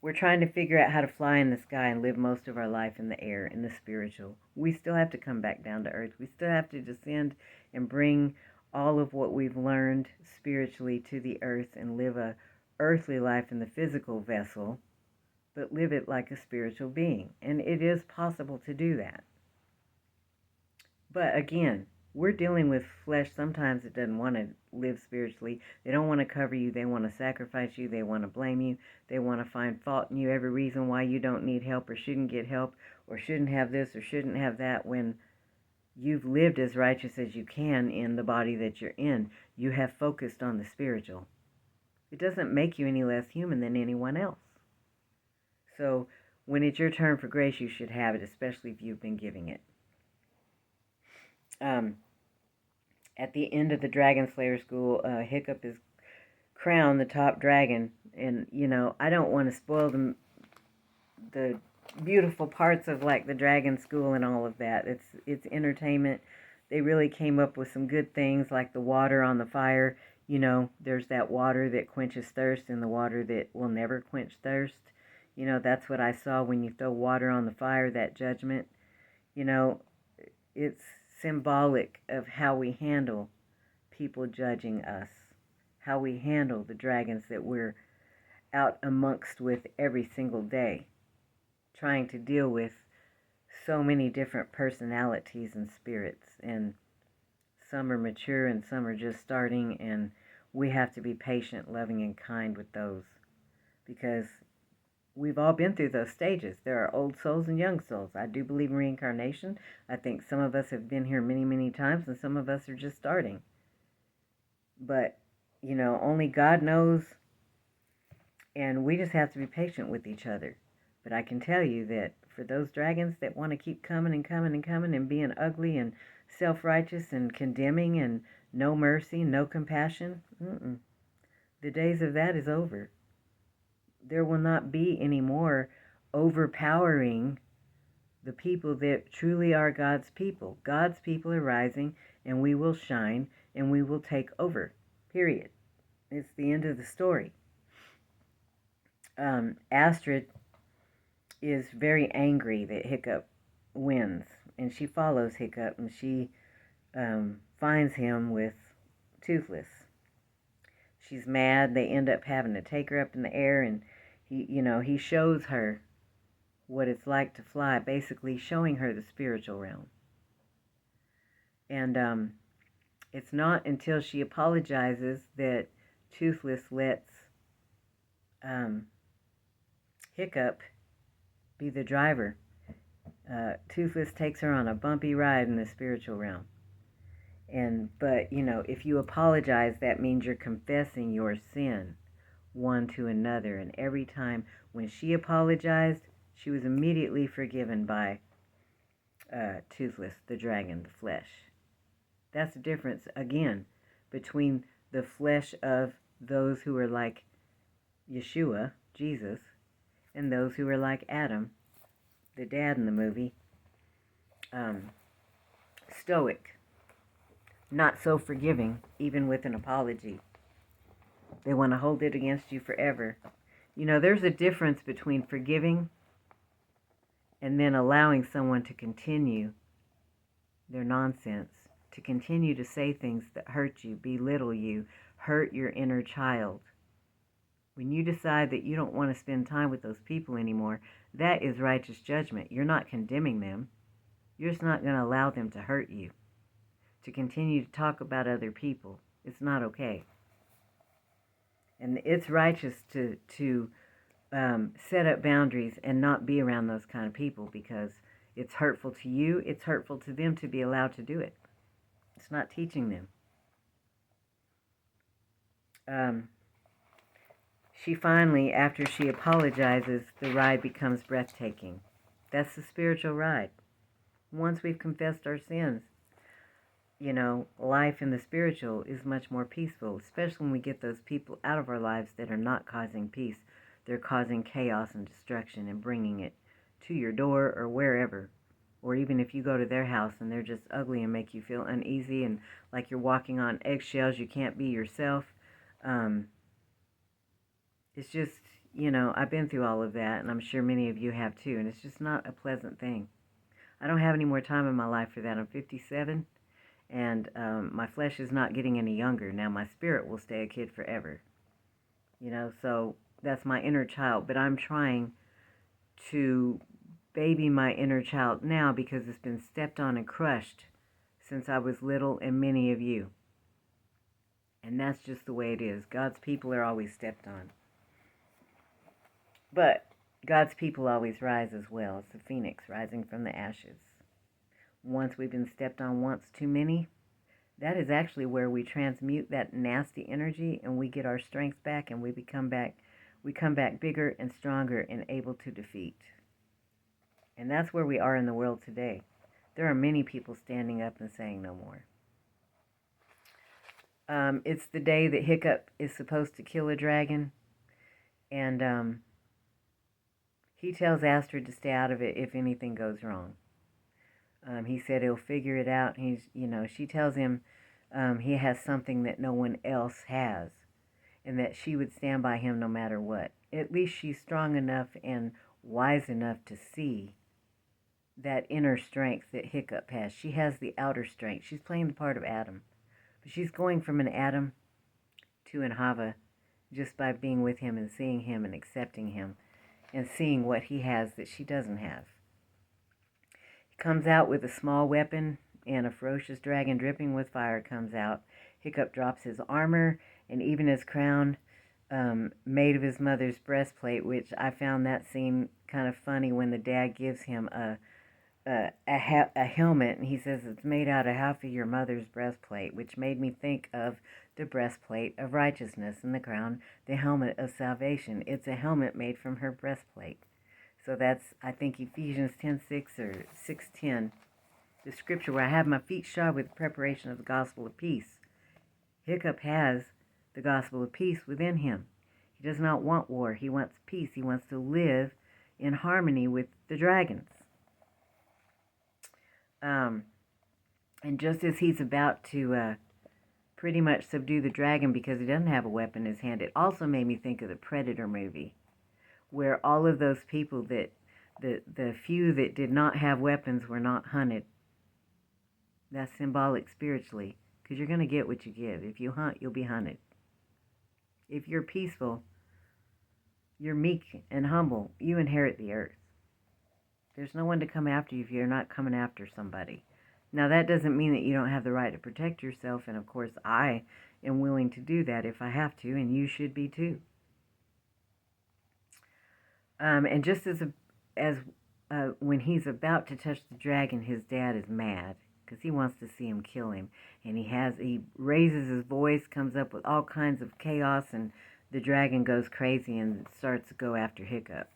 we're trying to figure out how to fly in the sky and live most of our life in the air, in the spiritual. We still have to come back down to earth. We still have to descend and bring all of what we've learned spiritually to the earth and live a earthly life in the physical vessel, but live it like a spiritual being. And it is possible to do that. But again, we're dealing with flesh sometimes that doesn't want to live spiritually. They don't want to cover you. They want to sacrifice you. They want to blame you. They want to find fault in you, every reason why you don't need help or shouldn't get help or shouldn't have this or shouldn't have that, when you've lived as righteous as you can in the body that you're in. You have focused on the spiritual. It doesn't make you any less human than anyone else. So when it's your turn for grace, you should have it, especially if you've been giving it. At the end of the Dragon Slayer School, Hiccup is crowned the top dragon, and I don't want to spoil the beautiful parts of like the Dragon School and all of that. It's entertainment. They really came up with some good things, like the water on the fire. There's that water that quenches thirst and the water that will never quench thirst. That's what I saw when you throw water on the fire, that judgment. It's symbolic of how we handle people judging us, how we handle the dragons that we're out amongst with every single day, trying to deal with so many different personalities and spirits, and some are mature and some are just starting, and we have to be patient, loving, and kind with those, because we've all been through those stages. There are old souls and young souls. I do believe in reincarnation. I think some of us have been here many, many times, and some of us are just starting. But, only God knows, and we just have to be patient with each other. But I can tell you that for those dragons that want to keep coming and coming and coming and being ugly and self-righteous and condemning and no mercy, no compassion, the days of that is over. There will not be any more overpowering the people that truly are God's people. God's people are rising, and we will shine, and we will take over, period. It's the end of the story. Astrid is very angry that Hiccup wins. And she follows Hiccup, and she finds him with Toothless. She's mad. They end up having to take her up in the air, and he shows her what it's like to fly, basically showing her the spiritual realm. And it's not until she apologizes that Toothless lets Hiccup be the driver. Toothless takes her on a bumpy ride in the spiritual realm. But if you apologize, that means you're confessing your sin one to another. And every time when she apologized, she was immediately forgiven by Toothless, the dragon, the flesh. That's the difference, again, between the flesh of those who are like Yeshua, Jesus, and those who are like Adam, the dad in the movie, stoic, not so forgiving, even with an apology. They want to hold it against you forever. There's a difference between forgiving and then allowing someone to continue their nonsense, to continue to say things that hurt you, belittle you, hurt your inner child. When you decide that you don't want to spend time with those people anymore, that is righteous judgment. You're not condemning them. You're just not going to allow them to hurt you, to continue to talk about other people. It's not okay. And it's righteous to set up boundaries and not be around those kind of people, because it's hurtful to you. It's hurtful to them to be allowed to do it. It's not teaching them. She finally, after she apologizes, the ride becomes breathtaking. That's the spiritual ride. Once we've confessed our sins, life in the spiritual is much more peaceful, especially when we get those people out of our lives that are not causing peace. They're causing chaos and destruction and bringing it to your door or wherever. Or even if you go to their house and they're just ugly and make you feel uneasy and like you're walking on eggshells, you can't be yourself. It's just, I've been through all of that, and I'm sure many of you have too, and it's just not a pleasant thing. I don't have any more time in my life for that. I'm 57, and my flesh is not getting any younger. Now, my spirit will stay a kid forever. So that's my inner child, but I'm trying to baby my inner child now because it's been stepped on and crushed since I was little, and many of you. And that's just the way it is. God's people are always stepped on. But God's people always rise as well. It's the phoenix rising from the ashes. Once we've been stepped on once too many, that is actually where we transmute that nasty energy and we get our strength back, and we come back bigger and stronger and able to defeat. And that's where we are in the world today. There are many people standing up and saying no more. It's the day that Hiccup is supposed to kill a dragon, and he tells Astrid to stay out of it if anything goes wrong. He said he'll figure it out. She tells him he has something that no one else has, and that she would stand by him no matter what. At least she's strong enough and wise enough to see that inner strength that Hiccup has. She has the outer strength. She's playing the part of Adam. But she's going from an Adam to an CHAVAH just by being with him and seeing him and accepting him and seeing what he has that she doesn't have. He comes out with a small weapon, and a ferocious dragon dripping with fire comes out. Hiccup drops his armor and even his crown, made of his mother's breastplate, which I found that scene kind of funny when the dad gives him a helmet, and he says it's made out of half of your mother's breastplate, which made me think of the breastplate of righteousness and the crown, the helmet of salvation. It's a helmet made from her breastplate. So that's, I think, Ephesians 10:6 or 6:10, the scripture where I have my feet shod with the preparation of the gospel of peace. Hiccup has the gospel of peace within him. He does not want war. He wants peace. He wants to live in harmony with the dragons. And just as he's about to pretty much subdue the dragon because he doesn't have a weapon in his hand, it also made me think of the Predator movie, where all of those people that The few that did not have weapons were not hunted. That's symbolic spiritually, because you're going to get what you give. If you hunt, you'll be hunted. If you're peaceful, you're meek and humble, you inherit the earth. There's no one to come after you if you're not coming after somebody. Now, that doesn't mean that you don't have the right to protect yourself, and of course, I am willing to do that if I have to, and you should be too. And just as when he's about to touch the dragon, his dad is mad because he wants to see him kill him, and he raises his voice, comes up with all kinds of chaos, and the dragon goes crazy and starts to go after Hiccup.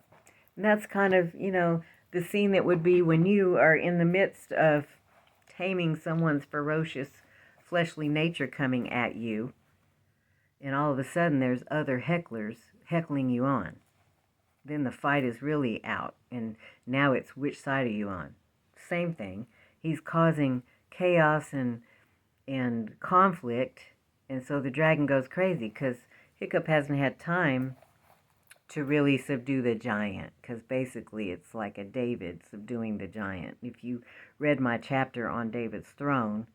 And that's kind of, the scene that would be when you are in the midst of taming someone's ferocious fleshly nature coming at you, and all of a sudden there's other hecklers heckling you on. Then the fight is really out, and now it's which side are you on? Same thing. He's causing chaos and conflict, and so the dragon goes crazy because Hiccup hasn't had time to really subdue the giant, because basically it's like a David subduing the giant. If you read my chapter on David's throne,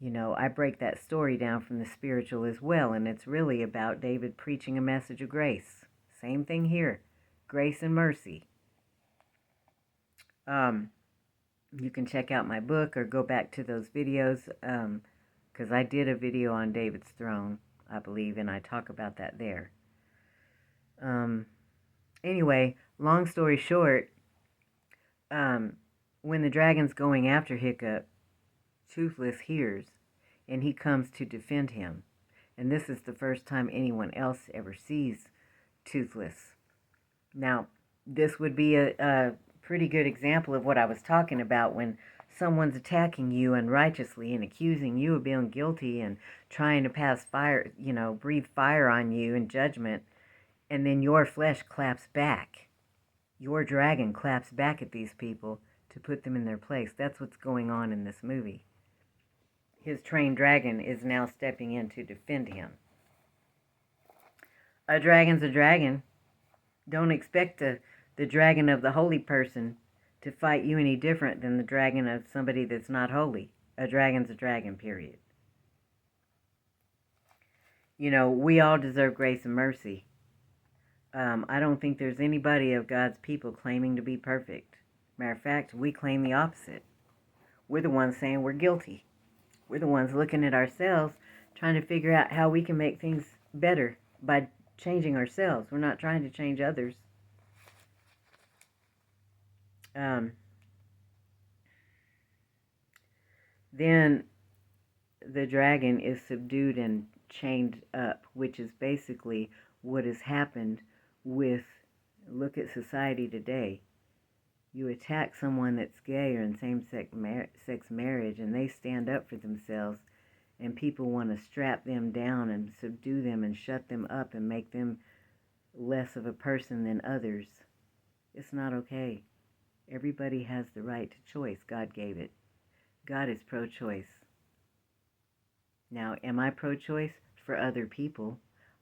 I break that story down from the spiritual as well, and it's really about David preaching a message of grace. Same thing here, grace and mercy. You can check out my book or go back to those videos, because I did a video on David's throne, I believe, and I talk about that there. Anyway, long story short, when the dragon's going after Hiccup, Toothless hears, and he comes to defend him. And this is the first time anyone else ever sees Toothless. Now, this would be a pretty good example of what I was talking about when someone's attacking you unrighteously and accusing you of being guilty and trying to pass fire, breathe fire on you in judgment. And then your flesh claps back. Your dragon claps back at these people to put them in their place. That's what's going on in this movie. His trained dragon is now stepping in to defend him. A dragon's a dragon. Don't expect the dragon of the holy person to fight you any different than the dragon of somebody that's not holy. A dragon's a dragon, period. We all deserve grace and mercy. I don't think there's anybody of God's people claiming to be perfect. Matter of fact, we claim the opposite. We're the ones saying we're guilty. We're the ones looking at ourselves, trying to figure out how we can make things better by changing ourselves. We're not trying to change others. Then the dragon is subdued and chained up, which is basically what has happened with, look at society today. You attack someone that's gay or in same-sex marriage, and they stand up for themselves, and people want to strap them down and subdue them and shut them up and make them less of a person than others. It's not okay. Everybody has the right to choice. God gave it. God is pro-choice. Now, am I pro-choice? For other people,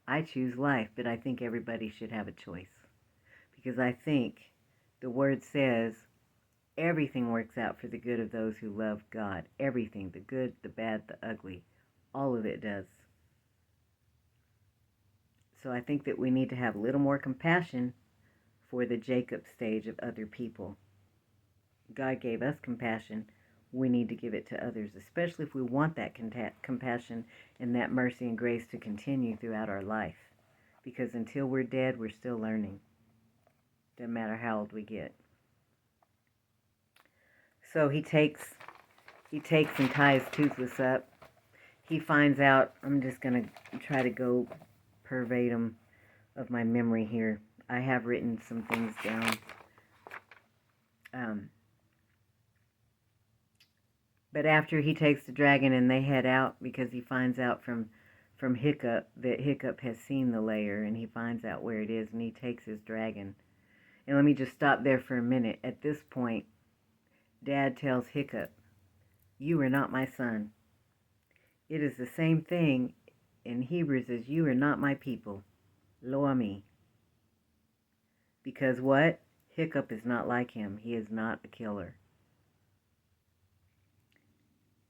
I choose life, but I think everybody should have a choice. Because I think the word says everything works out for the good of those who love God. Everything, the good, the bad, the ugly, all of it does. So I think that we need to have a little more compassion for the Jacob stage of other people. God gave us compassion. We need to give it to others, especially if we want that compassion and that mercy and grace to continue throughout our life. Because until we're dead, we're still learning. Doesn't matter how old we get. So he takes and ties Toothless up. He finds out, I'm just going to try to go verbatim of my memory here. I have written some things down. But after he takes the dragon and they head out, because he finds out from Hiccup that Hiccup has seen the lair, and he finds out where it is, and he takes his dragon. And let me just stop there for a minute. At this point, Dad tells Hiccup, "You are not my son." It is the same thing in Hebrews as "You are not my people." Lo ami. Because what? Hiccup is not like him. He is not a killer.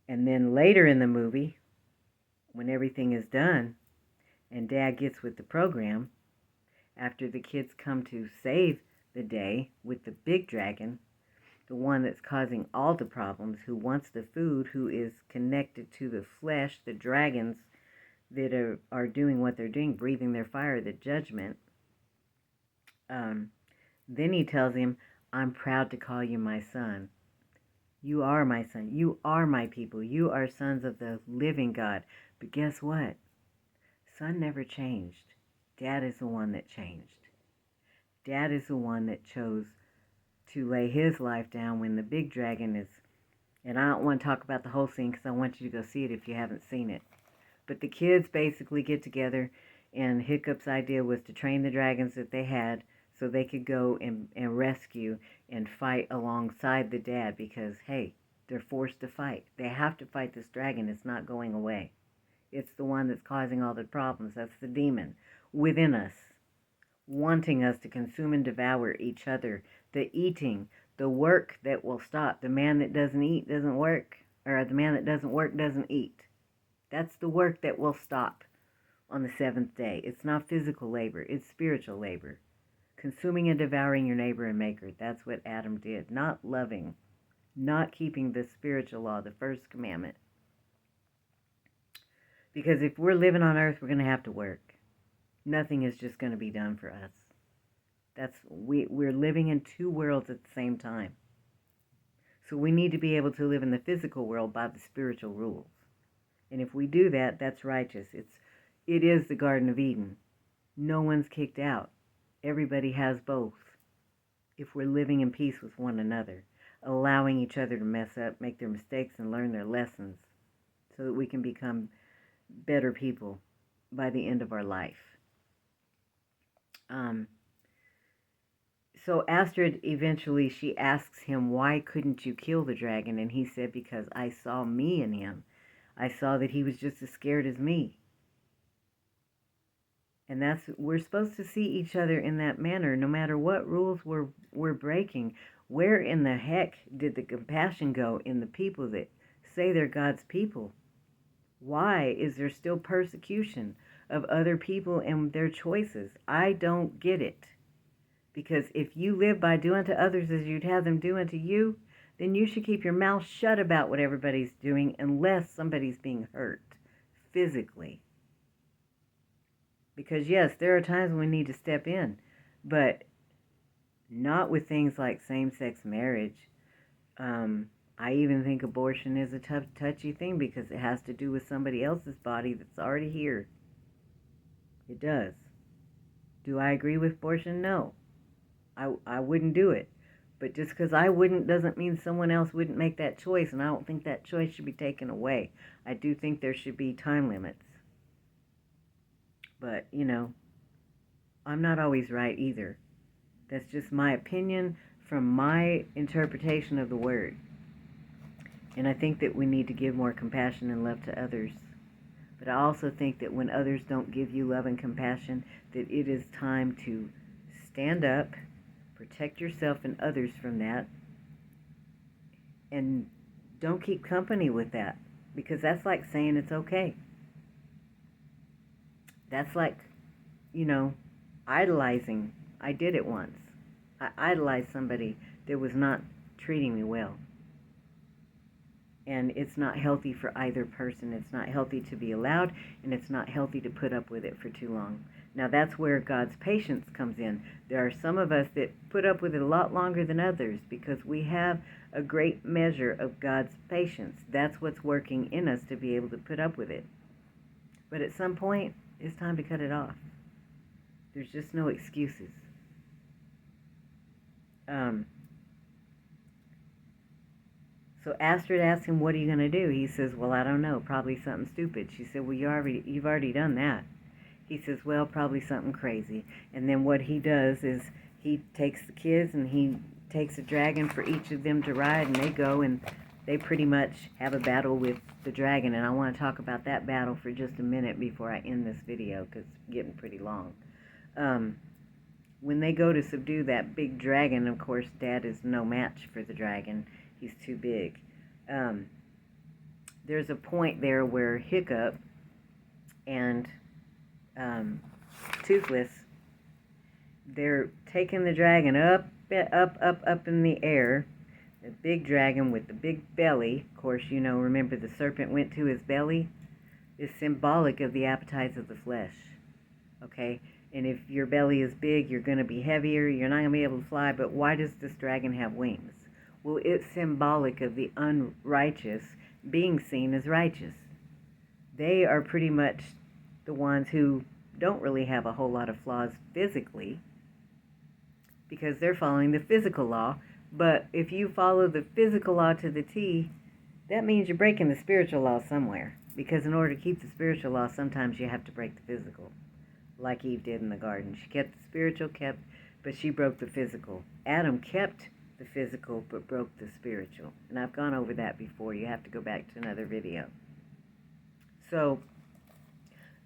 And then later in the movie, when everything is done and Dad gets with the program, after the kids come to save the day with the big dragon, the one that's causing all the problems, who wants the food, who is connected to the flesh, the dragons that are doing what they're doing, breathing their fire, the judgment, then he tells him, I'm proud to call you my son. You are my son. You are my people. You are sons of the living God. But guess what? Son never changed. Dad is the one that changed. Dad is the one that chose to lay his life down when the big dragon is... And I don't want to talk about the whole scene because I want you to go see it if you haven't seen it. But the kids basically get together, and Hiccup's idea was to train the dragons that they had so they could go and rescue and fight alongside the dad because, hey, they're forced to fight. They have to fight this dragon. It's not going away. It's the one that's causing all the problems. That's the demon within us, wanting us to consume and devour each other. The eating, the work that will stop. The man that doesn't eat doesn't work, or the man that doesn't work doesn't eat. That's the work that will stop on the seventh day. It's not physical labor. It's spiritual labor. Consuming and devouring your neighbor and maker. That's what Adam did. Not loving. Not keeping the spiritual law, the first commandment. Because if we're living on earth, we're going to have to work. Nothing is just going to be done for us. We're living in two worlds at the same time. So we need to be able to live in the physical world by the spiritual rules. And if we do that, that's righteous. It is the Garden of Eden. No one's kicked out. Everybody has both. If we're living in peace with one another, allowing each other to mess up, make their mistakes, and learn their lessons so that we can become better people by the end of our life. So Astrid eventually, she asks him, why couldn't you kill the dragon? And he said, because I saw me in him. I saw that he was just as scared as me. And we're supposed to see each other in that manner, no matter what rules we're breaking. Where in the heck did the compassion go in the people that say they're God's people? Why is there still persecution of other people and their choices? I don't get it. Because if you live by doing to others as you'd have them do unto you, then you should keep your mouth shut about what everybody's doing unless somebody's being hurt physically. Because yes, there are times when we need to step in, but not with things like same-sex marriage. I even think abortion is a touchy thing because it has to do with somebody else's body that's already here. It does. Do I agree with abortion? No. I wouldn't do it. But just because I wouldn't doesn't mean someone else wouldn't make that choice, and I don't think that choice should be taken away. I do think there should be time limits. But, I'm not always right either. That's just my opinion from my interpretation of the word. And I think that we need to give more compassion and love to others. But I also think that when others don't give you love and compassion, that it is time to stand up, protect yourself and others from that, and don't keep company with that. Because that's like saying it's okay. That's like, idolizing. I did it once. I idolized somebody that was not treating me well. And it's not healthy for either person. It's not healthy to be allowed, and it's not healthy to put up with it for too long. Now that's where God's patience comes in. There are some of us that put up with it a lot longer than others because we have a great measure of God's patience. That's what's working in us to be able to put up with it. But at some point, it's time to cut it off. There's just no excuses. So Astrid asked him, what are you going to do? He says, well, I don't know, probably something stupid. She said, well, you've already done that. He says, well, probably something crazy. And then what he does is he takes the kids and he takes a dragon for each of them to ride, and they go and they pretty much have a battle with the dragon. And I want to talk about that battle for just a minute before I end this video because it's getting pretty long. when they go to subdue that big dragon, of course, Dad is no match for the dragon. He's too big. There's a point there where Hiccup and Toothless, they're taking the dragon up in the air. The big dragon with the big belly, of course, you know, remember the serpent went to his belly, is symbolic of the appetites of the flesh. Okay? And if your belly is big, you're going to be heavier, you're not going to be able to fly. But why does this dragon have wings? Well, it's symbolic of the unrighteous being seen as righteous. They are pretty much the ones who don't really have a whole lot of flaws physically, because they're following the physical law. But if you follow the physical law to the T, that means you're breaking the spiritual law somewhere. Because in order to keep the spiritual law, sometimes you have to break the physical. Like Eve did in the garden. She kept the spiritual, but she broke the physical. Adam kept the physical, but broke the spiritual. And I've gone over that before. You have to go back to another video. So,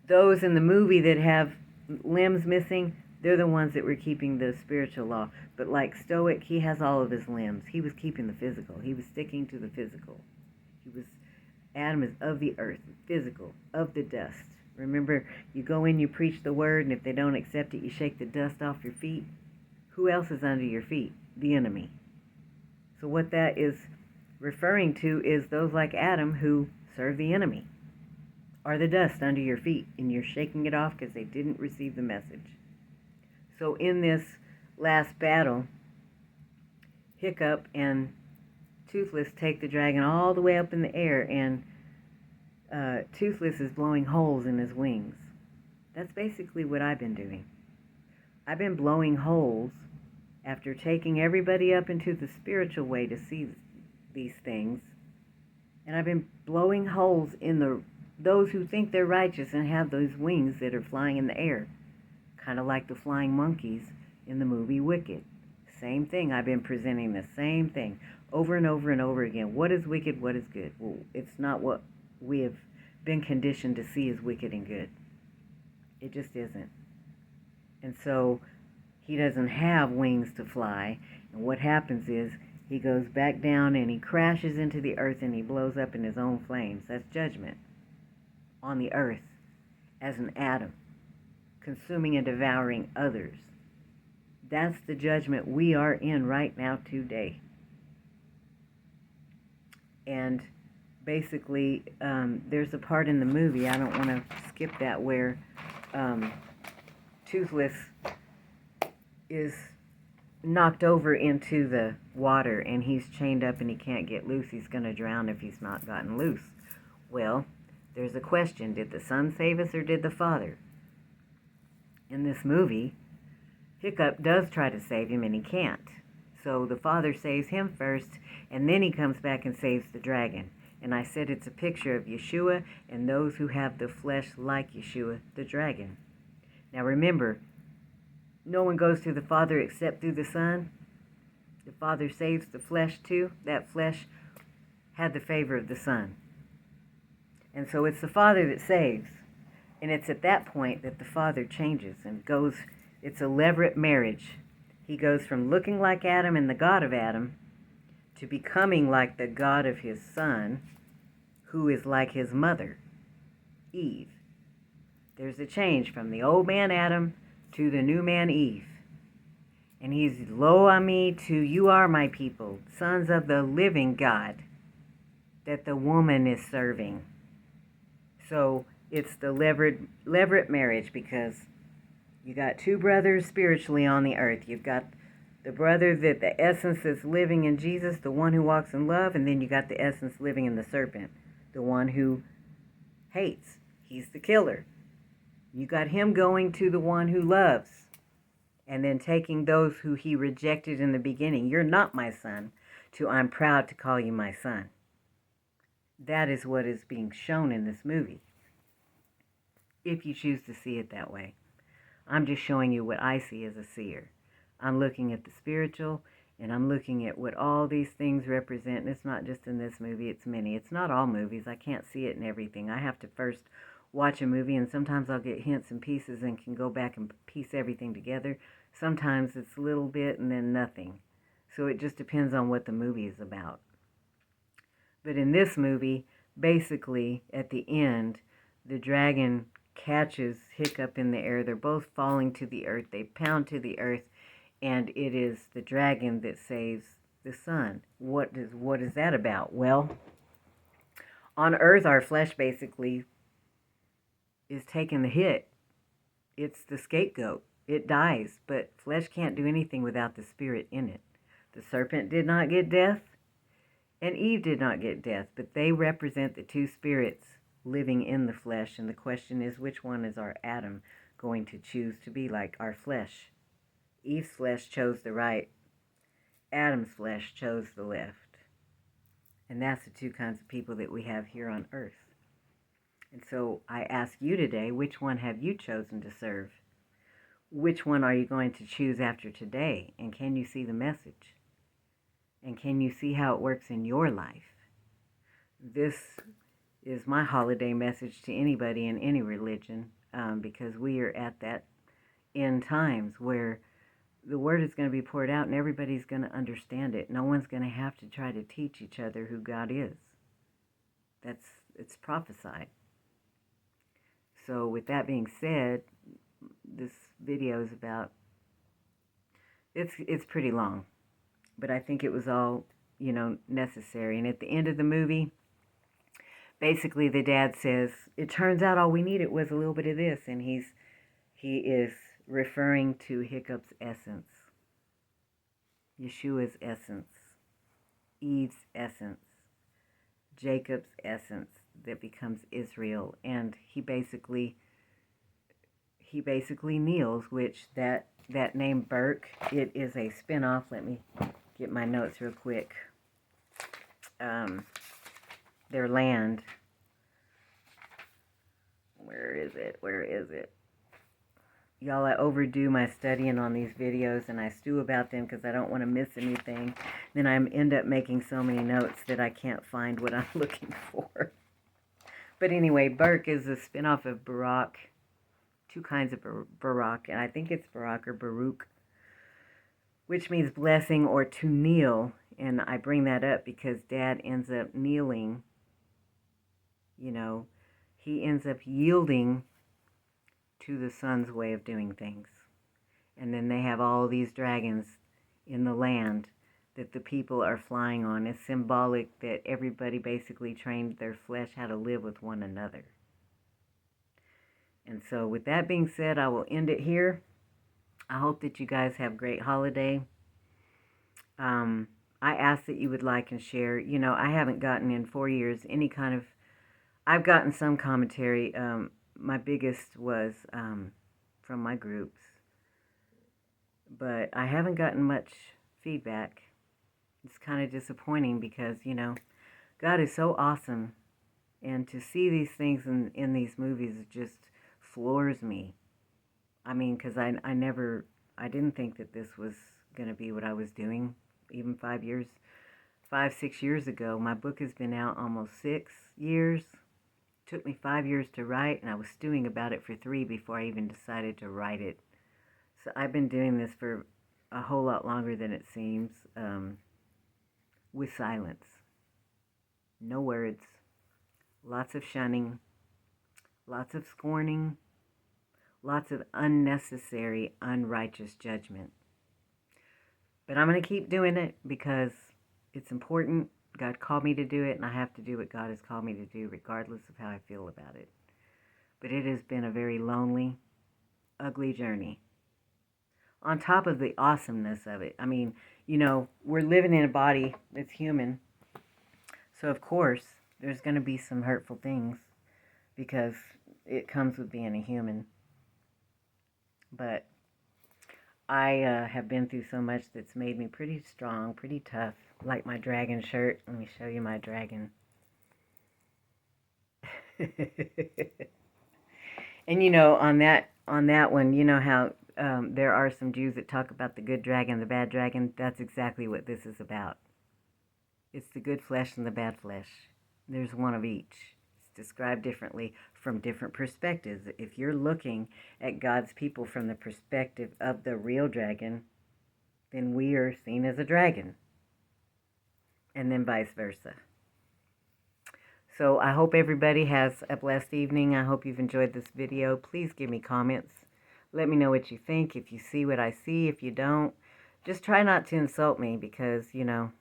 those in the movie that have limbs missing, they're the ones that were keeping the spiritual law. But like Stoic, he has all of his limbs. He was keeping the physical. He was sticking to the physical. Adam is of the earth, physical, of the dust. Remember, you go in, you preach the word, and if they don't accept it, you shake the dust off your feet. Who else is under your feet? The enemy. So what that is referring to is those like Adam who serve the enemy, are the dust under your feet, and you're shaking it off because they didn't receive the message. So in this last battle, Hiccup and Toothless take the dragon all the way up in the air, and Toothless is blowing holes in his wings. That's basically what I've been doing. I've been blowing holes after taking everybody up into the spiritual way to see these things, and I've been blowing holes in those who think they're righteous and have those wings that are flying in the air, kind of like the flying monkeys in the movie Wicked. Same thing. I've been presenting the same thing over and over and over again. What is wicked? What is good? Well, it's not what we have been conditioned to see as wicked and good. It just isn't. And so he doesn't have wings to fly. And what happens is he goes back down and he crashes into the earth and he blows up in his own flames. That's judgment on the earth as an atom, consuming and devouring others. That's the judgment we are in right now today. And basically, there's a part in the movie, I don't want to skip that, where Toothless is knocked over into the water and he's chained up and he can't get loose. He's going to drown if he's not gotten loose. Well, there's a question. Did the Son save us or did the Father? In this movie, Hiccup does try to save him and he can't. So the Father saves him first, and then he comes back and saves the dragon. And I said it's a picture of Yeshua and those who have the flesh like Yeshua, the dragon. Now remember, no one goes to the Father except through the Son. The Father saves the flesh too. That flesh had the favor of the Son. And so it's the Father that saves. And it's at that point that the Father changes and goes, it's a levirate marriage. He goes from looking like Adam and the God of Adam to becoming like the God of his Son, who is like his mother, Eve. There's a change from the old man Adam to the new man Eve. And he's, lo ami to you are my people, sons of the living God, that the woman is serving. So it's the levirate marriage, because you got two brothers spiritually on the earth. You've got the brother that the essence is living in Jesus, the one who walks in love, and then you got the essence living in the serpent, the one who hates. He's the killer. You got him going to the one who loves, and then taking those who he rejected in the beginning. You're not my son, to I'm proud to call you my son. That is what is being shown in this movie, if you choose to see it that way. I'm just showing you what I see as a seer. I'm looking at the spiritual, and I'm looking at what all these things represent. And it's not just in this movie, it's many. It's not all movies. I can't see it in everything. I have to first watch a movie, and sometimes I'll get hints and pieces and can go back and piece everything together. Sometimes it's a little bit and then nothing. So it just depends on what the movie is about. But in this movie, basically, at the end, the dragon catches Hiccup in the air. They're both falling to the earth. They pound to the earth, and it is the dragon that saves the son. What is that about? Well, on earth, our flesh basically is taking the hit. It's the scapegoat. It dies, but flesh can't do anything without the spirit in it. The serpent did not get death, and Eve did not get death, but they represent the two spirits living in the flesh, and the question is, which one is our Adam going to choose to be like? Our flesh. Eve's flesh chose the right. Adam's flesh chose the left. And that's the two kinds of people that we have here on earth. And so I ask you today, which one have you chosen to serve? Which one are you going to choose after today? And can you see the message? And can you see how it works in your life? This is my holiday message to anybody in any religion, because we are at that end times where the word is going to be poured out and everybody's going to understand it. No one's going to have to try to teach each other who God is. It's prophesied. So with that being said, this video is about, it's pretty long, but I think it was all, necessary. And at the end of the movie, basically the dad says, it turns out all we needed was a little bit of this, and he is referring to Hiccup's essence, Yeshua's essence, Eve's essence, Jacob's essence that becomes Israel. And he basically kneels, which that name Burke, it is a spin-off. Let me get my notes real quick. Their land. Where is it? Y'all, I overdo my studying on these videos, and I stew about them because I don't want to miss anything. Then I end up making so many notes that I can't find what I'm looking for. But anyway, Burke is a spin-off of Barak. Two kinds of Barak, and I think it's Barak or Baruch, which means blessing or to kneel. And I bring that up because Dad ends up kneeling. He ends up yielding to the son's way of doing things. And then they have all these dragons in the land that the people are flying on. It's symbolic that everybody basically trained their flesh how to live with one another. And so with that being said, I will end it here. I hope that you guys have a great holiday. I ask that you would like and share. I haven't gotten in 4 years any kind of... I've gotten some commentary. My biggest was from my groups. But I haven't gotten much feedback. It's kind of disappointing because, God is so awesome. And to see these things in these movies just floors me. I mean, because I didn't think that this was going to be what I was doing even 5, 6 years ago. My book has been out almost 6 years. It took me 5 years to write, and I was stewing about it for 3 before I even decided to write it. So I've been doing this for a whole lot longer than it seems, with silence. No words. Lots of shunning. Lots of scorning. Lots of unnecessary, unrighteous judgment. But I'm going to keep doing it because it's important. God called me to do it, and I have to do what God has called me to do, regardless of how I feel about it. But it has been a very lonely, ugly journey. On top of the awesomeness of it. I mean, we're living in a body that's human. So, of course, there's going to be some hurtful things because it comes with being a human. But I have been through so much that's made me pretty strong, pretty tough. Like my dragon shirt. Let me show you my dragon. And on that one, how there are some Jews that talk about the good dragon, the bad dragon. That's exactly what this is about. It's the good flesh and the bad flesh. There's one of each. It's described differently from different perspectives. If you're looking at God's people from the perspective of the real dragon, then we are seen as a dragon, and then vice versa. So I hope everybody has a blessed evening. I hope you've enjoyed this video. Please give me comments. Let me know what you think. If you see what I see, if you don't, just try not to insult me because, you know,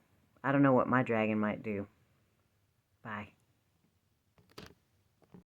I don't know what my dragon might do. Bye.